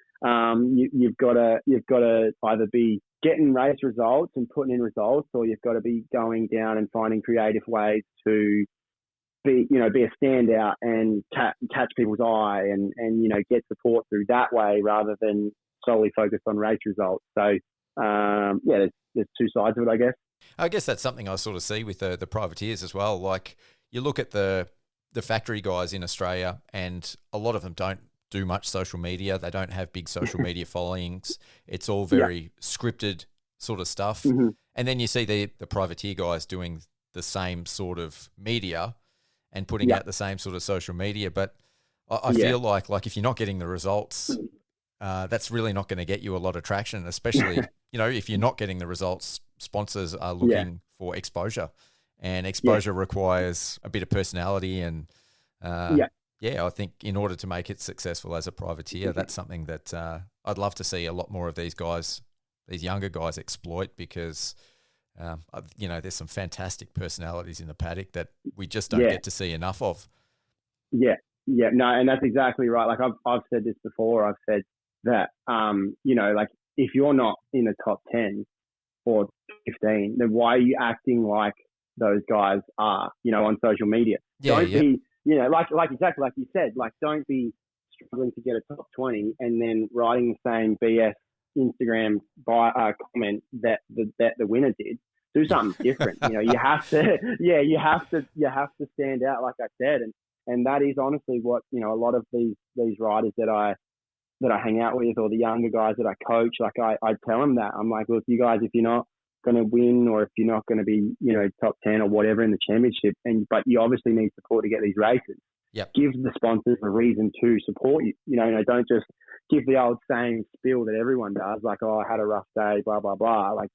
you've got to either be getting race results and putting in results, or you've got to be going down and finding creative ways to be a standout and catch people's eye and get support through that way rather than solely focused on race results. So there's two sides of it, I guess. I guess that's something I sort of see with the privateers as well. Like you look at the factory guys in Australia, and a lot of them don't do much social media. They don't have big social media followings. It's all very scripted sort of stuff. Mm-hmm. And then you see the privateer guys doing the same sort of media and putting out the same sort of social media. But I feel like if you're not getting the results, that's really not going to get you a lot of traction, especially, if you're not getting the results, sponsors are looking for exposure, and exposure requires a bit of personality. And I think in order to make it successful as a privateer, that's something that I'd love to see a lot more of these guys, these younger guys, exploit, because there's some fantastic personalities in the paddock that we just don't get to see enough of. No, and that's exactly right. Like I've said this before. I've said that like if you're not in the top 10 or 15, then why are you acting like those guys are? On social media. Don't be, like exactly like you said. Like don't be struggling to get a top 20 and then writing the same BS Instagram comment that the winner did. Do something different. You have to stand out, like I said, and that is honestly what a lot of these riders that I hang out with, or the younger guys that I coach, like I tell them that I'm like, look, you guys, if you're not going to win, or if you're not going to be top 10 or whatever in the championship, but you obviously need support to get these races. Give the sponsors a reason to support you. Don't just give the old saying spiel that everyone does, like, oh, I had a rough day, blah, blah, blah. Like,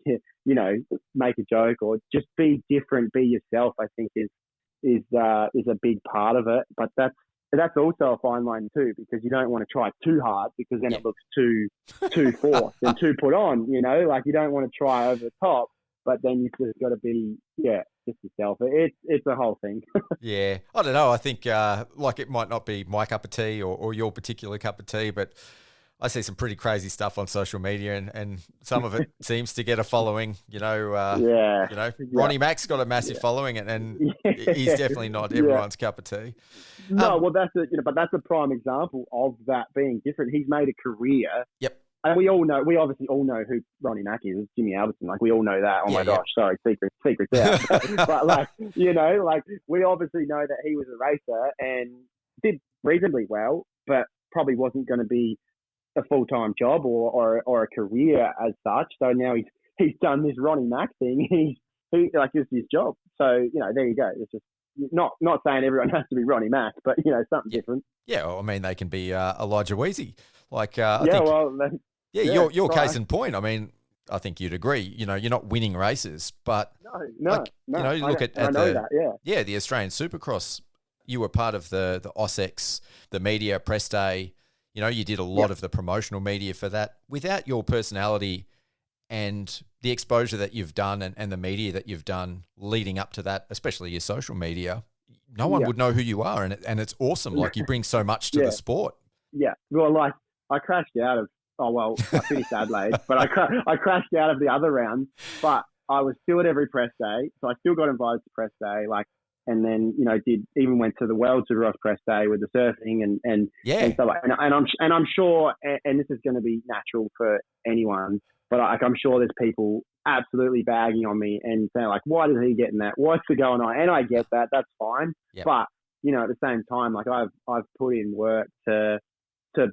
make a joke or just be different, be yourself, I think is a big part of it. But that's also a fine line too, because you don't want to try too hard, because then it looks too forced and too put on, like you don't want to try over the top, but then you've just got to be, just yourself. It's a whole thing. I don't know. I think like it might not be my cup of tea or your particular cup of tea, but I see some pretty crazy stuff on social media, and some of it seems to get a following. Ronnie Mack's got a massive following, and he's definitely not everyone's cup of tea. No, well, but that's a prime example of that being different. He's made a career. And we obviously all know who Ronnie Mack is. It's Jimmy Albertson. Like, we all know that. Oh my gosh, sorry, secret's out. But like we obviously know that he was a racer and did reasonably well, but probably wasn't going to be a full-time job or a career as such. So now he's done this Ronnie Mack thing. He like, it's his job. So, there you go. It's just not saying everyone has to be Ronnie Mack, but something different. Yeah, well, I mean, they can be Elijah Wiese. Like, your right. Case in point. I mean, I think you'd agree. You're not winning races, but no. You look at the Australian Supercross. You were part of the AUSX, the media press day. You did a lot of the promotional media for that. Without your personality and the exposure that you've done and the media that you've done leading up to that, especially your social media, no one would know who you are, and it's awesome. Like, you bring so much to the sport. Yeah, well, like I crashed out of. I finished Adelaide, but I crashed out of the other rounds. But I was still at every press day, so I still got invited to press day. Like, and then went to the World Supercross press day with the surfing and stuff like. And I'm sure, and this is going to be natural for anyone, but I'm sure there's people absolutely bagging on me and saying like, why is he getting that? What's going on? And I get that. That's fine. Yep. But at the same time, like I've put in work to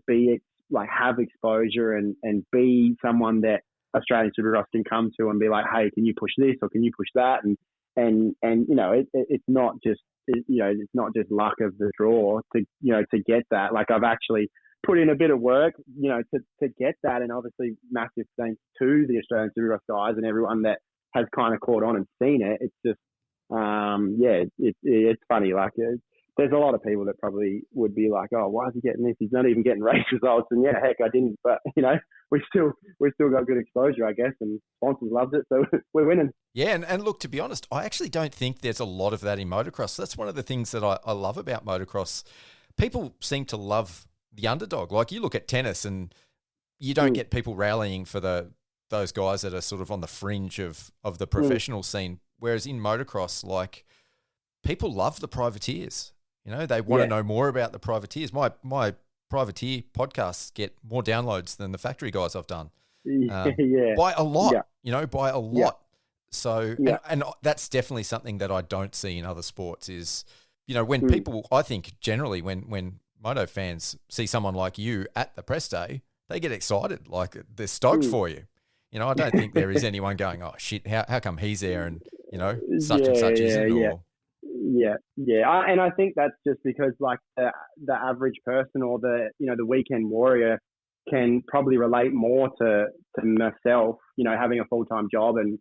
be like have exposure and be someone that Australian Supercross can come to and be like, hey, can you push this or can you push that? And it's not just it's not just luck of the draw to get that. Like, I've actually put in a bit of work to get that, and obviously massive thanks to the Australian Supercross guys and everyone that has kind of caught on and seen it. It's just it's funny. Like, there's a lot of people that probably would be like, oh, why is he getting this? He's not even getting race results. And heck, I didn't. But, we've still got good exposure, I guess, and sponsors loved it. So we're winning. Yeah. And look, to be honest, I actually don't think there's a lot of that in motocross. That's one of the things that I love about motocross. People seem to love the underdog. Like, you look at tennis and you don't get people rallying for the those guys that are sort of on the fringe of the professional scene. Whereas in motocross, like, people love the privateers. You know, they want to know more about the privateers. My privateer podcasts get more downloads than the factory guys I've done. By a lot, by a lot. So, and that's definitely something that I don't see in other sports is, when people, I think generally when moto fans see someone like you at the press day, they get excited, like they're stoked for you. I don't think there is anyone going, oh shit, how come he's there and, such and such isn't? Or... And I think that's just because like the average person or the weekend warrior can probably relate more to myself, having a full-time job and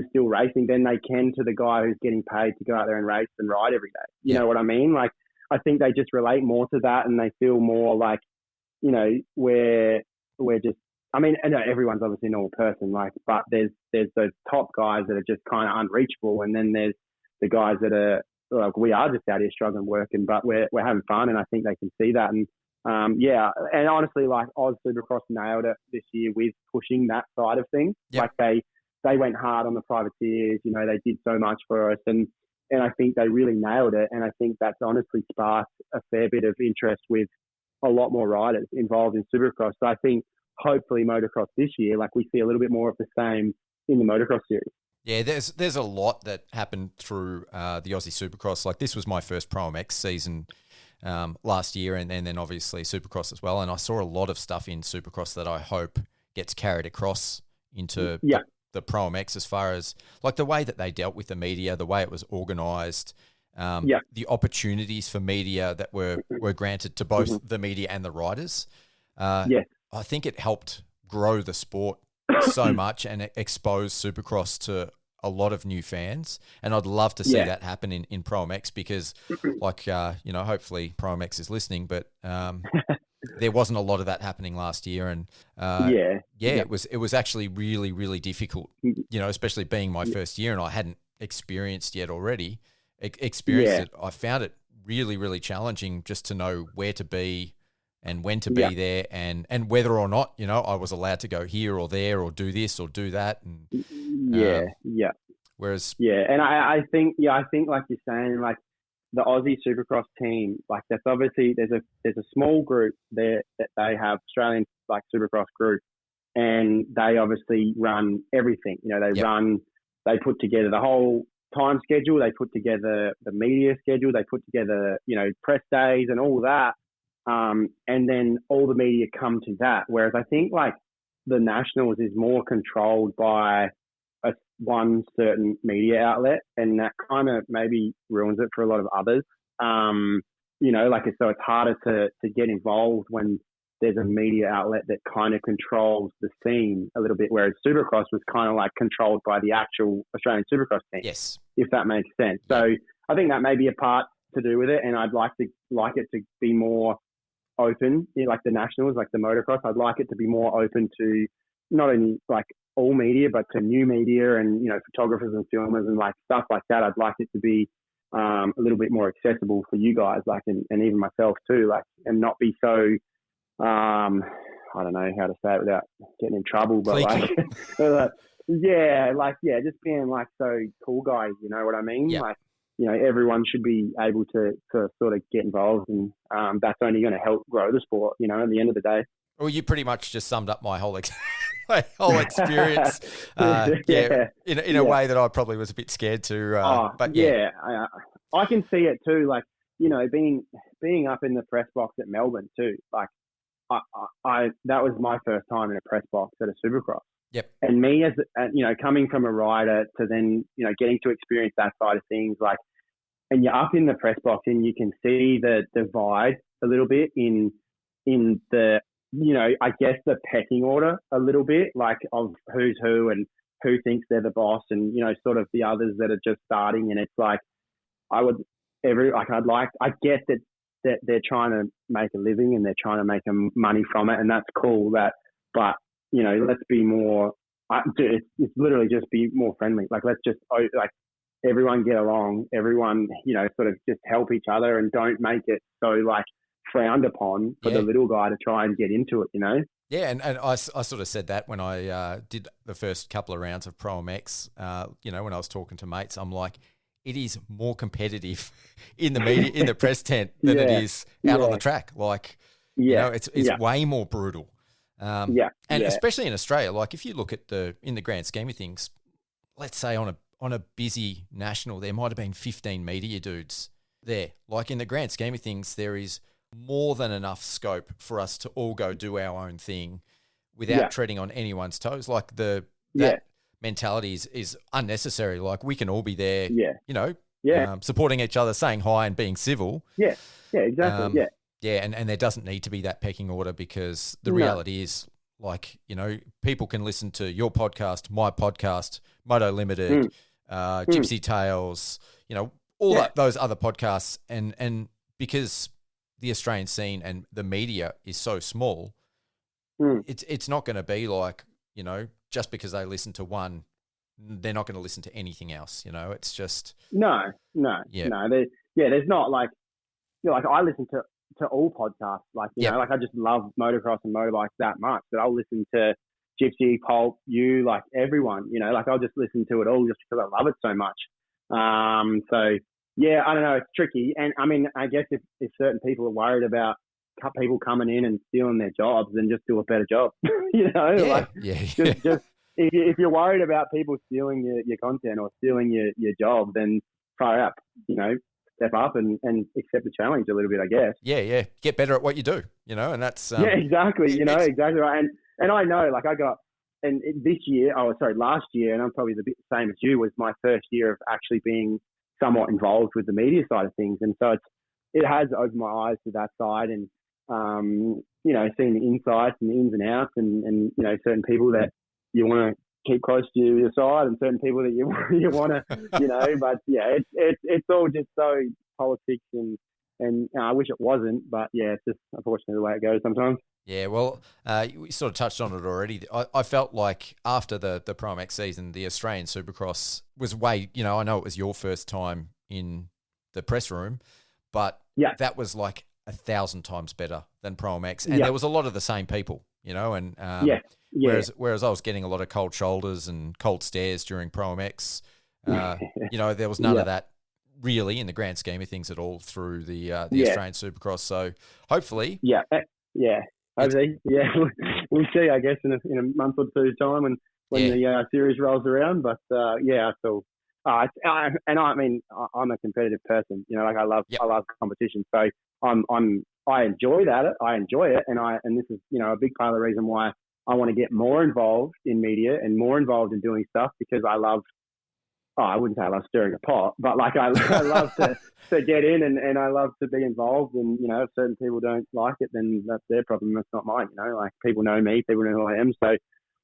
still racing than they can to the guy who's getting paid to go out there and race and ride every day. You know what I mean? Like, I think they just relate more to that and they feel more like, we're just, I mean, I know everyone's obviously a normal person, like, but there's those top guys that are just kind of unreachable. And then there's the guys that are like, we are just out here struggling working, but we're having fun. And I think they can see that. And, and honestly, like Oz Supercross nailed it this year with pushing that side of things. Like they went hard on the privateers, they did so much for us. And I think they really nailed it. And I think that's honestly sparked a fair bit of interest with a lot more riders involved in Supercross. So I think hopefully motocross this year, like we see a little bit more of the same in the motocross series. Yeah, there's a lot that happened through the Aussie Supercross. Like, this was my first Pro MX season last year, and then obviously Supercross as well. And I saw a lot of stuff in Supercross that I hope gets carried across into the Pro MX, as far as like the way that they dealt with the media, the way it was organised, the opportunities for media that were granted to both the media and the riders. I think it helped grow the sport so much and expose Supercross to a lot of new fans. And I'd love to see that happen in Pro MX because, like, hopefully Pro MX is listening, but there wasn't a lot of that happening last year. And it was actually really, really difficult, especially being my first year and I hadn't experienced it. I found it really, really challenging just to know where to be and when to be there and whether or not, I was allowed to go here or there or do this or do that. And whereas... And I think like you're saying, like the Aussie Supercross team, like that's obviously, there's a small group there that they have, Australian like Supercross group, and they obviously run everything. They put together the whole time schedule, they put together the media schedule, they put together, press days and all that. And then all the media come to that. Whereas I think like the Nationals is more controlled by one certain media outlet, and that kind of maybe ruins it for a lot of others. So it's harder to get involved when there's a media outlet that kind of controls the scene a little bit, whereas Supercross was kind of like controlled by the actual Australian Supercross team. Yes. If that makes sense. So I think that may be a part to do with it, and I'd like it to be more open, like the Nationals, like the motocross. I'd like it to be more open to not only like all media, but to new media and, photographers and filmers and like stuff like that. I'd like it to be a little bit more accessible for you guys, like, and even myself too, like, and not be so, I don't know how to say it without getting in trouble, but just being like so cool guys, you know what I mean? Yeah. Like, everyone should be able to sort of get involved, and that's only going to help grow the sport, at the end of the day. Well, you pretty much just summed up my whole experience. In a way that I probably was a bit scared to. I can see it too. Like, being up in the press box at Melbourne too. Like, I that was my first time in a press box at a Supercross. Yep. And me as coming from a rider to then getting to experience that side of things, like, and you're up in the press box and you can see the divide a little bit in the I guess the pecking order a little bit, like of who's who and who thinks they're the boss, and sort of the others that are just starting. And it's like I get that they're trying to make a living and they're trying to make money from it, and that's cool. But let's be more. It's literally just be more friendly. Like, let's just everyone get along. Everyone sort of just help each other and don't make it so like frowned upon for the little guy to try and get into it, you know? Yeah, and I sort of said that when I did the first couple of rounds of Pro MX, when I was talking to mates, I'm like, it is more competitive in the media, in the press tent than it is out on the track. Like, it's way more brutal. And especially in Australia, like if you look at in the grand scheme of things, let's say on a busy national, there might have been 15 media dudes there. Like in the grand scheme of things, there is more than enough scope for us to all go do our own thing without treading on anyone's toes. Like that mentality is unnecessary. Like we can all be there, supporting each other, saying hi and being civil. Yeah, exactly. And there doesn't need to be that pecking order, because the reality is, like, people can listen to your podcast, my podcast, Moto Limited, Gypsy Tales, all those other podcasts, and because the Australian scene and the media is so small, it's not going to be like, just because they listen to one, they're not going to listen to anything else. It's just no. There's not like, like I listen to all podcasts. Like like I just love motocross and motorbikes that much that I'll listen to Gypsy, Pulp, you, like everyone. Like I'll just listen to it all just because I love it so much. So yeah, I don't know, it's tricky. And I mean, I guess if certain people are worried about people coming in and stealing their jobs, then just do a better job. Just if you're worried about people stealing your content or stealing your job, then fire up, step up and accept the challenge a little bit, I guess. Yeah. Get better at what you do, and that's... exactly, exactly right. And I know, like last year, and I'm probably the same as you, was my first year of actually being somewhat involved with the media side of things. And so it has opened my eyes to that side and, seeing the insights and the ins and outs and certain people that you want to keep close to your side and certain people that you want to, but yeah, it's all just so politics and I wish it wasn't, but yeah, it's just unfortunately the way it goes sometimes. Yeah, well, you sort of touched on it already. I felt like after the Pro MX season, the Australian Supercross was way, I know it was your first time in the press room, but that was like 1,000 times better than Pro MX. And there was a lot of the same people, and whereas I was getting a lot of cold shoulders and cold stares during Pro MX, there was none of that really in the grand scheme of things at all through the Australian Supercross. So hopefully... Hopefully, we'll see, I guess, in a month or two's time when the series rolls around. But I feel, I'm a competitive person. Like I love competition, so I enjoy that. I enjoy it, and this is a big part of the reason why I want to get more involved in media and more involved in doing stuff, because I love. I wouldn't say I love stirring a pot, but like I love to get in and I love to be involved. And, if certain people don't like it, then that's their problem. That's not mine, like people know me, people know who I am. So,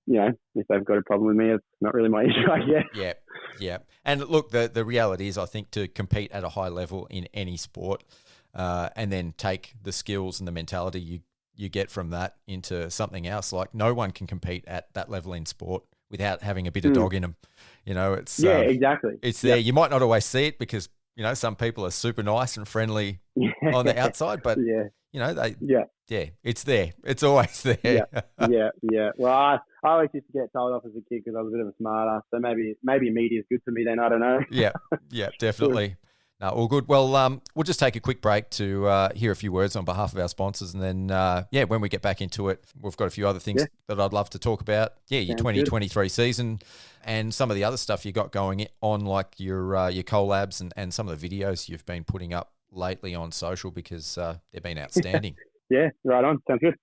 if they've got a problem with me, it's not really my issue, I guess. Yeah. And look, the reality is, I think to compete at a high level in any sport and then take the skills and the mentality you get from that into something else, like no one can compete at that level in sport without having a bit of dog in them. It's exactly. It's there. You might not always see it because some people are super nice and friendly on the outside, but it's there. It's always there. Yeah. Well, I always used to get told off as a kid because I was a bit of a smart ass. So maybe media is good for me then. I don't know. Yeah, definitely. No, all good. Well, we'll just take a quick break to hear a few words on behalf of our sponsors. And then, when we get back into it, we've got a few other things that I'd love to talk about. Yeah, your 2023 season and some of the other stuff you got going on, like your collabs and some of the videos you've been putting up lately on social, because they've been outstanding. Yeah, right on. Sounds good.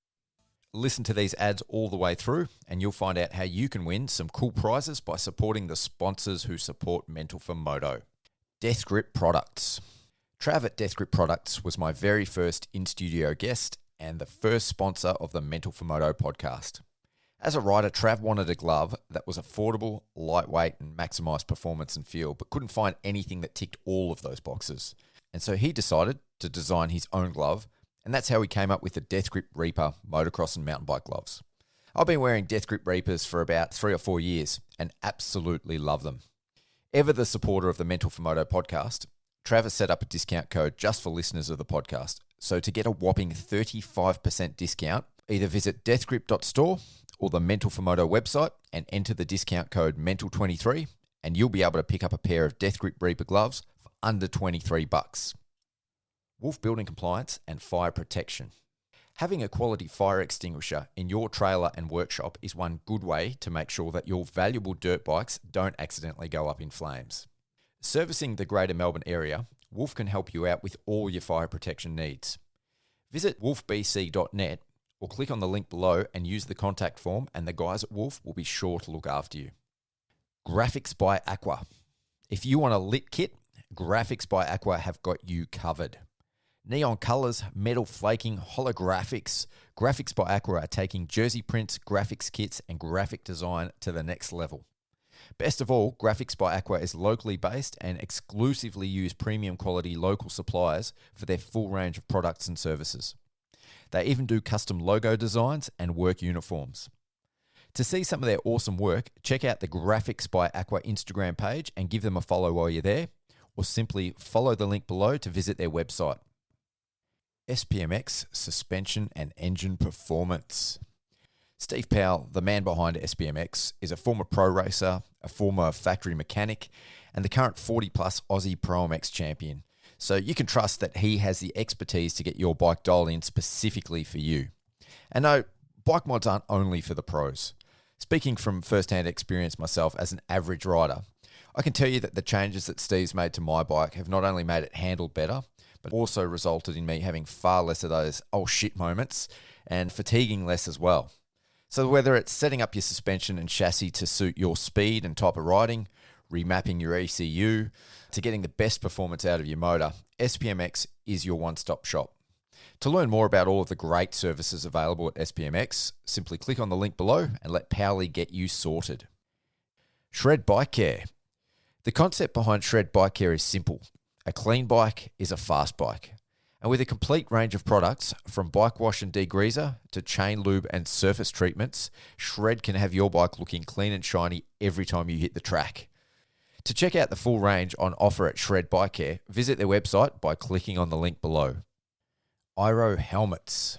Listen to these ads all the way through and you'll find out how you can win some cool prizes by supporting the sponsors who support Mental for Moto. Death Grip Products. Trav at Death Grip Products was my very first in-studio guest and the first sponsor of the Mental for Moto podcast. As a rider, Trav wanted a glove that was affordable, lightweight, and maximised performance and feel, but couldn't find anything that ticked all of those boxes. And so he decided to design his own glove, and that's how he came up with the Death Grip Reaper motocross and mountain bike gloves. I've been wearing Death Grip Reapers for about 3 or 4 years and absolutely love them. Ever the supporter of the Mental for Moto podcast, Travis set up a discount code just for listeners of the podcast. So to get a whopping 35% discount, either visit deathgrip.store or the Mental for Moto website and enter the discount code MENTAL23 and you'll be able to pick up a pair of Death Grip Reaper gloves for under $23. Wolf building compliance and fire protection. Having a quality fire extinguisher in your trailer and workshop is one good way to make sure that your valuable dirt bikes don't accidentally go up in flames. Servicing the Greater Melbourne area, Wolf can help you out with all your fire protection needs. Visit wolfbc.net or click on the link below and use the contact form and the guys at Wolf will be sure to look after you. Graphics by Aqua. If you want a lit kit, Graphics by Aqua have got you covered. Neon colours, metal flaking, holographics. Graphics by Aqua are taking jersey prints, graphics kits and graphic design to the next level. Best of all, Graphics by Aqua is locally based and exclusively use premium quality local suppliers for their full range of products and services. They even do custom logo designs and work uniforms. To see some of their awesome work, check out the Graphics by Aqua Instagram page and give them a follow while you're there, or simply follow the link below to visit their website. SPMX Suspension and Engine Performance. Steve Powell, the man behind SPMX, is a former pro racer, a former factory mechanic, and the current 40-plus Aussie Pro MX champion. So you can trust that he has the expertise to get your bike dialed in specifically for you. And no, bike mods aren't only for the pros. Speaking from first-hand experience myself as an average rider, I can tell you that the changes that Steve's made to my bike have not only made it handle better, but also resulted in me having far less of those oh shit moments and fatiguing less as well. So whether it's setting up your suspension and chassis to suit your speed and type of riding, remapping your ECU, to getting the best performance out of your motor, SPMX is your one-stop shop. To learn more about all of the great services available at SPMX, simply click on the link below and let Powley get you sorted. Shred Bike Care. The concept behind Shred Bike Care is simple. A clean bike is a fast bike. And with a complete range of products, from bike wash and degreaser to chain lube and surface treatments, Shred can have your bike looking clean and shiny every time you hit the track. To check out the full range on offer at Shred Bike Care, visit their website by clicking on the link below. Iro Helmets.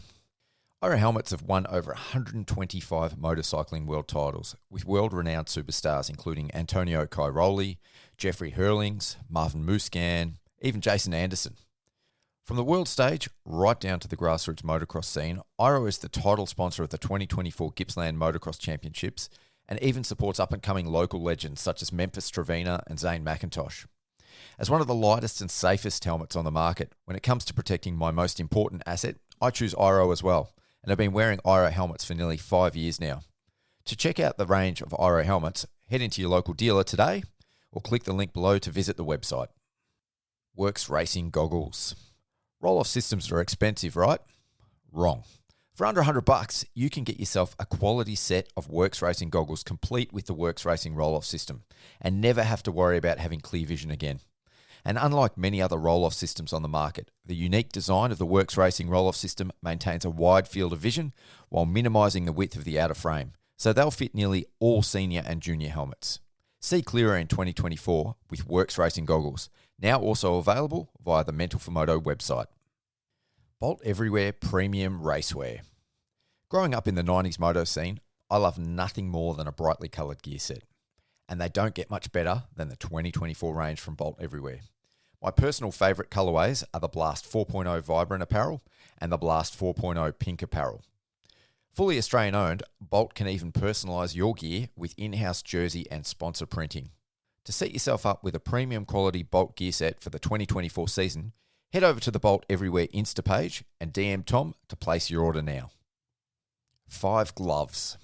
Iro Helmets have won over 125 motorcycling world titles with world-renowned superstars including Antonio Cairoli, Jeffrey Hurlings, Marvin Muscan, even Jason Anderson. From the world stage right down to the grassroots motocross scene, Iro is the title sponsor of the 2024 Gippsland Motocross Championships and even supports up-and-coming local legends such as Memphis Trevina and Zane McIntosh. As one of the lightest and safest helmets on the market, when it comes to protecting my most important asset, I choose Iro as well, and I've been wearing Iro helmets for nearly 5 years now. To check out the range of Iro helmets, head into your local dealer today or click the link below to visit the website. Works Racing Goggles. Roll-off systems are expensive, right? Wrong. For under $100, you can get yourself a quality set of Works Racing goggles complete with the Works Racing roll-off system and never have to worry about having clear vision again. And unlike many other roll-off systems on the market, the unique design of the Works Racing roll-off system maintains a wide field of vision while minimising the width of the outer frame, so they'll fit nearly all senior and junior helmets. See clearer in 2024 with Works Racing goggles, now also available via the Mental for Moto website. Bolt Everywhere Premium Racewear. Growing up in the 90s moto scene, I love nothing more than a brightly coloured gear set. And they don't get much better than the 2024 range from Bolt Everywhere. My personal favourite colourways are the Blast 4.0 Vibrant Apparel and the Blast 4.0 Pink Apparel. Fully Australian owned, Bolt can even personalise your gear with in-house jersey and sponsor printing. To set yourself up with a premium quality Bolt gear set for the 2024 season, head over to the Bolt Everywhere Insta page and DM Tom to place your order now. 5 gloves.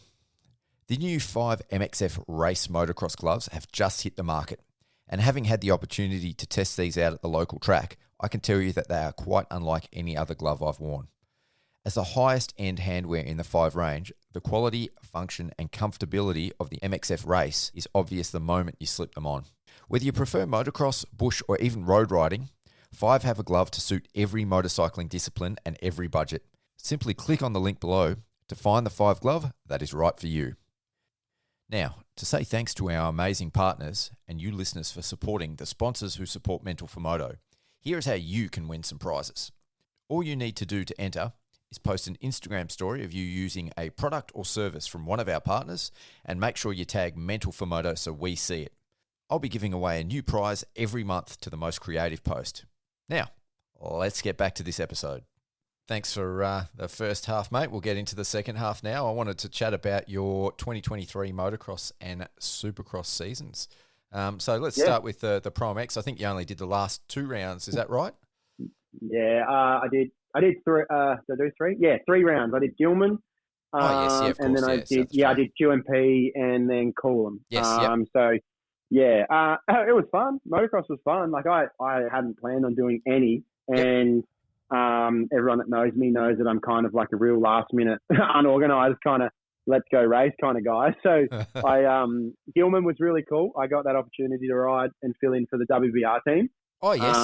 The new 5 MXF race motocross gloves have just hit the market, and having had the opportunity to test these out at the local track, I can tell you that they are quite unlike any other glove I've worn. As the highest end handwear in the 5 range, the quality, function and comfortability of the MXF race is obvious the moment you slip them on. Whether you prefer motocross, bush or even road riding, 5 have a glove to suit every motorcycling discipline and every budget. Simply click on the link below to find the 5 glove that is right for you. Now, to say thanks to our amazing partners and you listeners for supporting the sponsors who support Mental for Moto, here is how you can win some prizes. All you need to do to enter is post an Instagram story of you using a product or service from one of our partners and make sure you tag Mental for Moto so we see it. I'll be giving away a new prize every month to the most creative post. Now, let's get back to this episode. Thanks for the first half, mate. We'll get into the second half now. I wanted to chat about your 2023 motocross and supercross seasons. So let's start with the Prime X. I think you only did the last 2 rounds. Is that right? Yeah, I did 3. Did I do 3? Yeah, 3 rounds. I did Gilman. Of and course. then I did QMP and then Coolum. Yes, So, yeah, it was fun. Motocross was fun. Like, I hadn't planned on doing any. And everyone that knows me knows that I'm kind of like a real last-minute, unorganised kind of let's go race kind of guy. So, Gilman was really cool. I got that opportunity to ride and fill in for the WBR team. Oh, yes,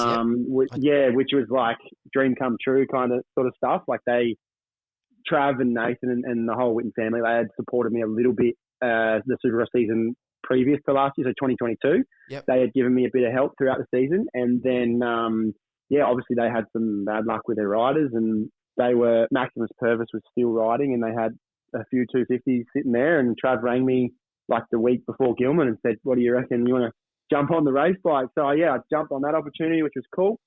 which was like dream come true kind of sort of stuff. Like Trav and Nathan and the whole Whitten family, they had supported me a little bit the Supercross season previous to last year, so 2022. Yep. They had given me a bit of help throughout the season. And then, obviously they had some bad luck with their riders and Maximus Purvis was still riding and they had a few 250s sitting there and Trav rang me like the week before Gilman and said, what do you reckon? You want to jump on the race bike? So I jumped on that opportunity, which was cool.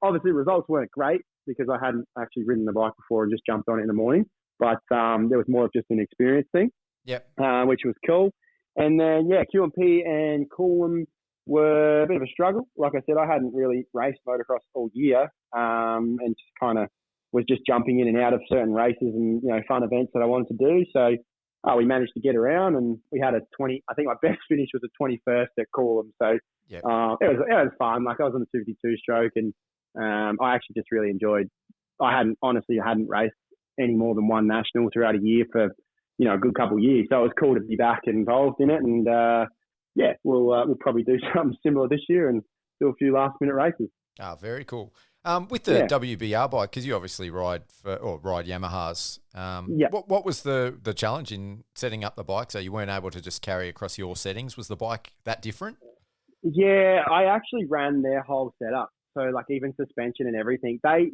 Obviously results weren't great because I hadn't actually ridden the bike before and just jumped on it in the morning. But there was more of just an experience thing, which was cool. And then, QMP and Coolum were a bit of a struggle. Like I said, I hadn't really raced motocross all year and just kind of was just jumping in and out of certain races and, fun events that I wanted to do. So we managed to get around and we had I think my best finish was a 21st at Coolum. So it was fun. Like I was on the 252 stroke and I actually just really enjoyed. I hadn't raced any more than one national throughout a year for, a good couple of years. So it was cool to be back and involved in it. And we'll probably do something similar this year and do a few last minute races. Ah, very cool. With the WBR bike, because you obviously ride Yamahas. What was the challenge in setting up the bike? So you weren't able to just carry across your settings. Was the bike that different? Yeah, I actually ran their whole setup. So like even suspension and everything, they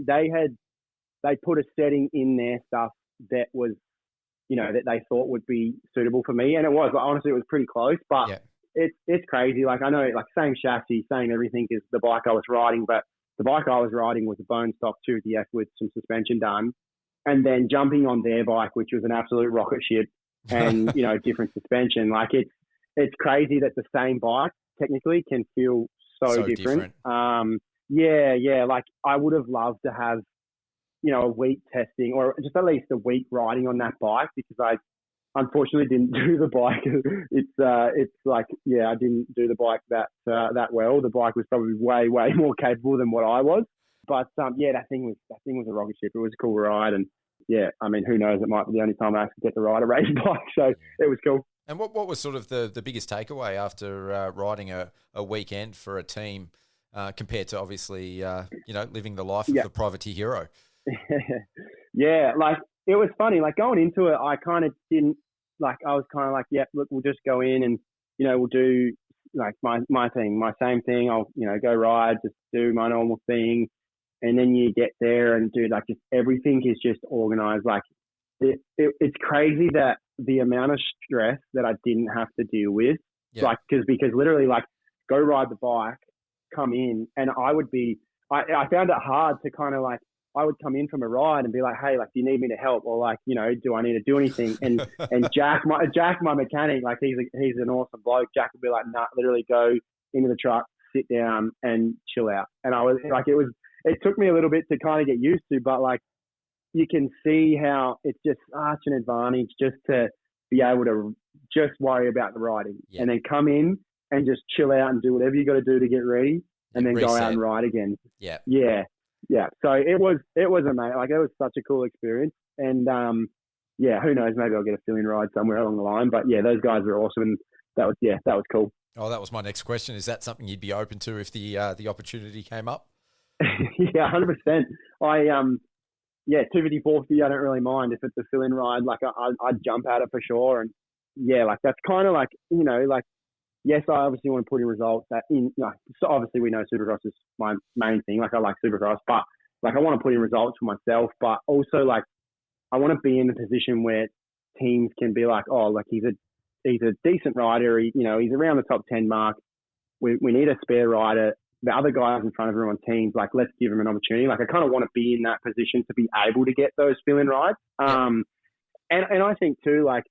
put a setting in their stuff that was, that they thought would be suitable for me, and it was. But honestly, it was pretty close. But it's crazy. Like I know, like same chassis, same everything as the bike I was riding, but the bike I was riding was a bone stock 2DF with some suspension done, and then jumping on their bike, which was an absolute rocket ship, and different suspension. Like it's crazy that the same bike technically can feel so different. Like I would have loved to have a week testing or just at least a week riding on that bike because I unfortunately didn't do the bike. It's like I didn't do the bike that well. The bike was probably way more capable than what I was. But that thing was a rocket ship. It was a cool ride, and I mean, who knows? It might be the only time I actually get to ride a race bike. So it was cool. And what was sort of the biggest takeaway after riding a weekend for a team compared to obviously living the life of the privateer hero? Like it was funny. Like going into it, I kind of didn't like. I was kind of like, look, we'll just go in and we'll do like my thing, my same thing. I'll go ride, just do my normal thing, and then you get there and do like just everything is just organized. Like it's crazy that the amount of stress that I didn't have to deal with, like because literally like go ride the bike, come in, and I found it hard to kind of like. I would come in from a ride and be like, hey, like, do you need me to help? Or like, do I need to do anything? And Jack, my mechanic, like he's an awesome bloke. Jack would be like, nah, literally go into the truck, sit down and chill out. And I was like, it took me a little bit to kind of get used to, but like, you can see how it's just such an advantage just to be able to just worry about the riding and then come in and just chill out and do whatever you got to do to get ready and then go out and ride again. Yeah. So it was amazing. Like it was such a cool experience. And who knows? Maybe I'll get a fill-in ride somewhere along the line. But those guys were awesome, and that was cool. Oh, that was my next question. Is that something you'd be open to if the opportunity came up? Yeah, 100%. I 250, 450, I don't really mind if it's a fill-in ride. Like I'd jump at it for sure. And like that's kind of like like. Yes, I obviously want to put in results so obviously we know Supercross is my main thing. Like I like Supercross, but like, I want to put in results for myself, but also, like, I want to be in a position where teams can be like, oh, like, he's a decent rider. He's around the top 10 mark. We need a spare rider. The other guys in front of him on teams, like, let's give him an opportunity. Like, I kind of want to be in that position to be able to get those fill-in rides. And I think too, like,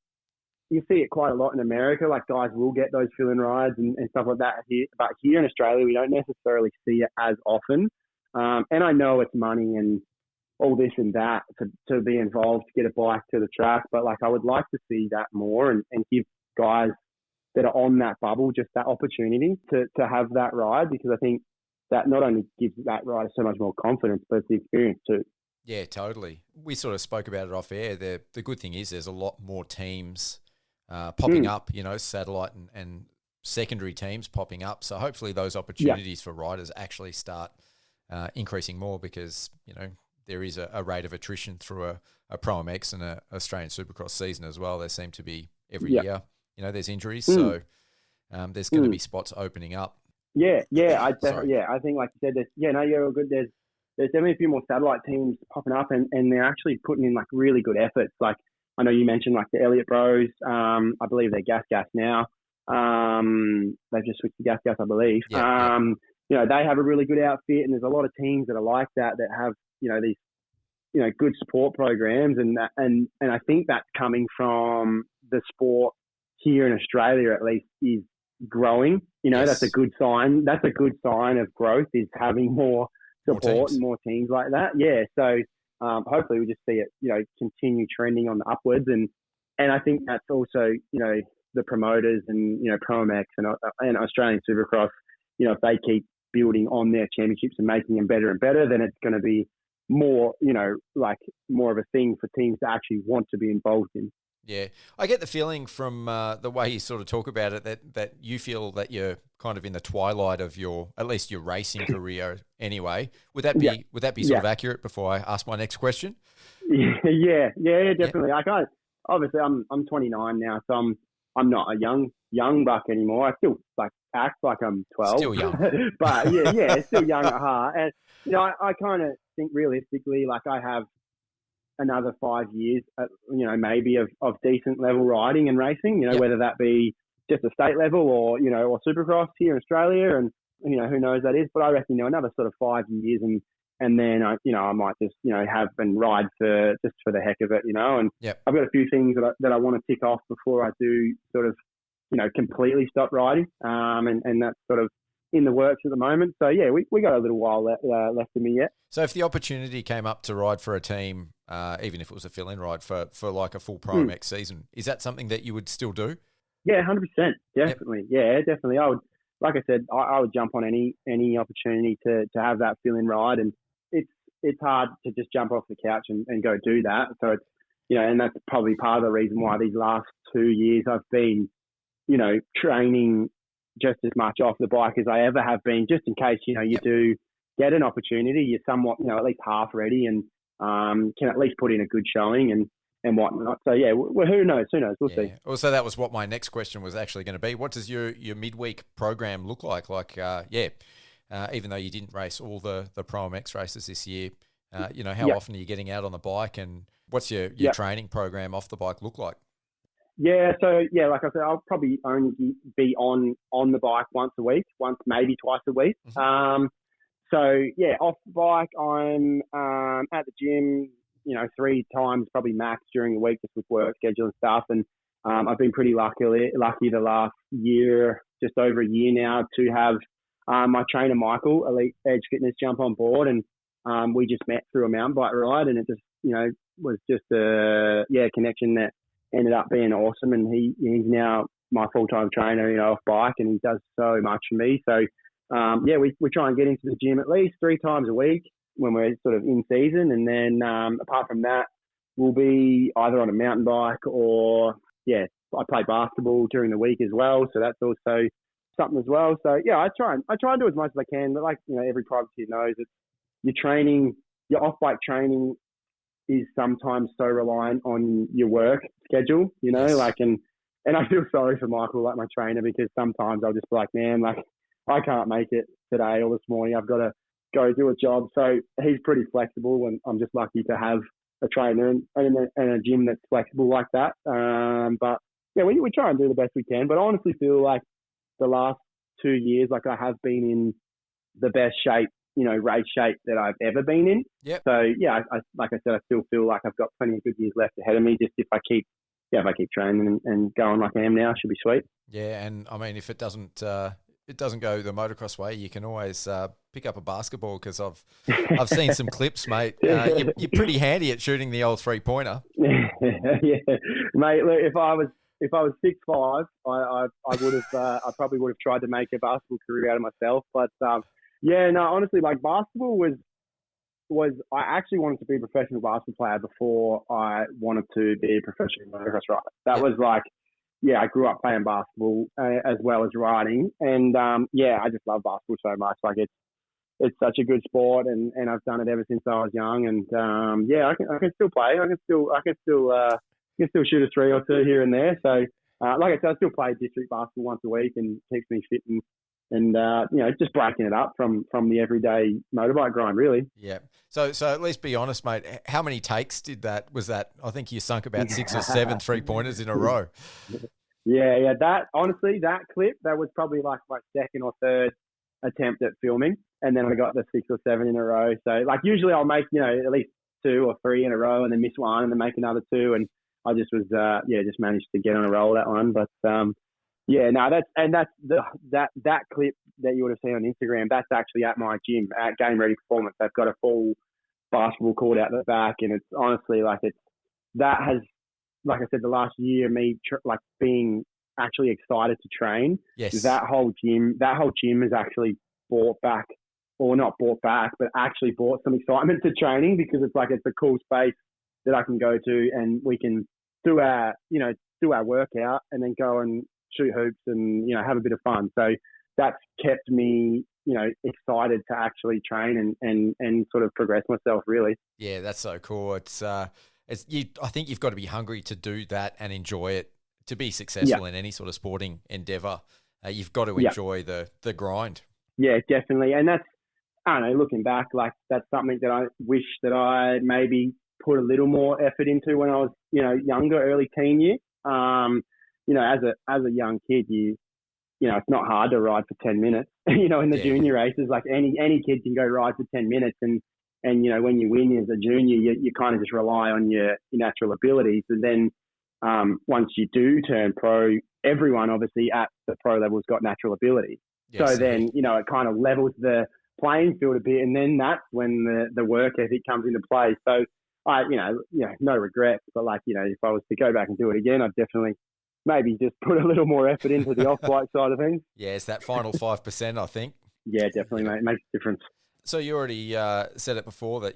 you see it quite a lot in America. Like, guys will get those fill-in rides and stuff like that here. But here in Australia, we don't necessarily see it as often. And I know it's money and all this and that to be involved to get a bike to the track. But, like, I would like to see that more and give guys that are on that bubble just that opportunity to have that ride, because I think that not only gives that rider so much more confidence, but it's the experience too. Yeah, totally. We sort of spoke about it off air. The good thing is there's a lot more teams popping up, satellite and secondary teams popping up. So hopefully those opportunities for riders actually start increasing more, because, there is a rate of attrition through a Pro MX and a Australian Supercross season as well. There seem to be every year, there's injuries. So there's going to be spots opening up. I think, like you said, you're all good. There's definitely a few more satellite teams popping up, and they're actually putting in, like, really good efforts. Like, I know you mentioned, like, the Elliott Bros. I believe they're Gas now. They've just switched to Gas, I believe. They have a really good outfit, and there's a lot of teams that are like that have, these, good support programs, and I think that's coming from the sport here in Australia, at least, is growing. That's a good sign. That's a good sign of growth, is having more support and more teams like that. Yeah. So hopefully we just see it, continue trending on the upwards. And I think that's also, the promoters and, Pro MX and Australian Supercross, if they keep building on their championships and making them better and better, then it's going to be more, more of a thing for teams to actually want to be involved in. Yeah, I get the feeling from the way you sort of talk about it that you feel that you're kind of in the twilight of at least your racing career anyway. Would that be sort of accurate before I ask my next question? Yeah, definitely. Yeah. Obviously I'm 29 now, so I'm not a young buck anymore. I still, like, act like I'm 12. Still young. But still young at heart. And I kind of think realistically, like, I have another 5 years, maybe of decent level riding and racing, whether that be just a state level or Supercross here in Australia, and, who knows that is. But I reckon, another sort of 5 years and then, I might just, have and ride for the heck of it, and I've got a few things that I want to tick off before I do sort of, completely stop riding. And that's sort of in the works at the moment. So, yeah, we got a little while left in me yet. So if the opportunity came up to ride for a team, even if it was a fill-in ride for like a full Pro MX season, is that something that you would still do? Yeah, 100%. Definitely. Yep. Yeah, definitely. I would, like I said, I would jump on any opportunity to have that fill-in ride. And it's hard to just jump off the couch and go do that. So it's, and that's probably part of the reason why these last 2 years I've been, training just as much off the bike as I ever have been, just in case, you do get an opportunity, you're somewhat, at least half ready and can at least put in a good showing and whatnot. So, yeah, well, who knows? We'll see. Also, that was what my next question was actually going to be. What does your midweek program look like? Even though you didn't race all the Pro MX races this year, how often are you getting out on the bike, and what's your training program off the bike look like? Yeah, so, like I said, I'll probably only be on the bike once, maybe twice a week. Mm-hmm. So, yeah, off the bike, I'm at the gym, 3 times probably max during the week, just with work schedule and stuff. And I've been pretty lucky the last year, just over a year now, to have my trainer, Michael, Elite Edge Fitness, jump on board. And we just met through a mountain bike ride, and it just, was just a connection that ended up being awesome. And he's now my full-time trainer, off bike, and he does so much for me. So, we try and get into the gym at least 3 times a week when we're sort of in season. And then apart from that, we'll be either on a mountain bike or, I play basketball during the week as well. So that's also something as well. So, yeah, I try and do as much as I can. But like, every privateer knows, it's your off-bike training is sometimes so reliant on your work schedule, Yes. And I feel sorry for Michael, like my trainer, because sometimes I'll just be like, man, like, I can't make it today or this morning. I've got to go do a job. So he's pretty flexible, and I'm just lucky to have a trainer and a gym that's flexible like that. But yeah, we try and do the best we can. But I honestly feel like the last 2 years, like I have been in the best shape, race shape that I've ever been in. Yep. So yeah, I like I said, I still feel like I've got plenty of good years left ahead of me. Just if I keep training and going like I am now, should be sweet. Yeah, and I mean, if it doesn't go the motocross way, you can always pick up a basketball, because I've seen some clips, mate. You're pretty handy at shooting the old 3-pointer. Yeah, mate. Look, if I was 6'5", I would have I probably would have tried to make a basketball career out of myself. But yeah, no, honestly, like basketball was I actually wanted to be a professional basketball player before I wanted to be a professional motocross rider. That was like, yeah, I grew up playing basketball as well as riding, and yeah, I just love basketball so much. Like it's such a good sport, and I've done it ever since I was young. And yeah, I can still play. I can still shoot a 3 or 2 here and there. So like I said, I still play district basketball once a week, and keeps me fit and just breaking it up from the everyday motorbike grind, really. Yeah. So at least be honest, mate. How many takes was that? I think you sunk about 6 or 7 3-pointers in a row. Yeah. That honestly, that clip, that was probably like my second or third attempt at filming, and then I got the 6 or 7 in a row. So like usually I'll make at least 2 or 3 in a row, and then miss one, and then make another 2, and I just was just managed to get on a roll that one. But yeah, no, that clip that you would have seen on Instagram, that's actually at my gym at Game Ready Performance. They've got a full basketball court out the back, and it's honestly like that has, like I said, the last year, me being actually excited to train. Yes. That whole gym has actually brought back, or not brought back, but actually brought some excitement to training, because it's a cool space that I can go to, and we can do our workout and then go and shoot hoops and, have a bit of fun. So that's kept me, excited to actually train and sort of progress myself, really. Yeah, that's so cool. I think you've got to be hungry to do that and enjoy it to be successful in any sort of sporting endeavor. You've got to enjoy the grind. Yeah, definitely. And that's, I don't know, looking back, like that's something that I wish that I maybe put a little more effort into when I was, younger, early teen year. As a young kid, it's not hard to ride for 10 minutes, in the junior races, like any kid can go ride for 10 minutes. And when you win as a junior, you kind of just rely on your natural abilities. And then once you do turn pro, everyone obviously at the pro level's got natural ability. Yes, so then, it kind of levels the playing field a bit. And then that's when the work ethic comes into play. So I, no regrets, but if I was to go back and do it again, I'd definitely maybe just put a little more effort into the off-bike side of things. Yeah, it's that final 5%, I think. Yeah, definitely, mate. It makes a difference. So you already said it before that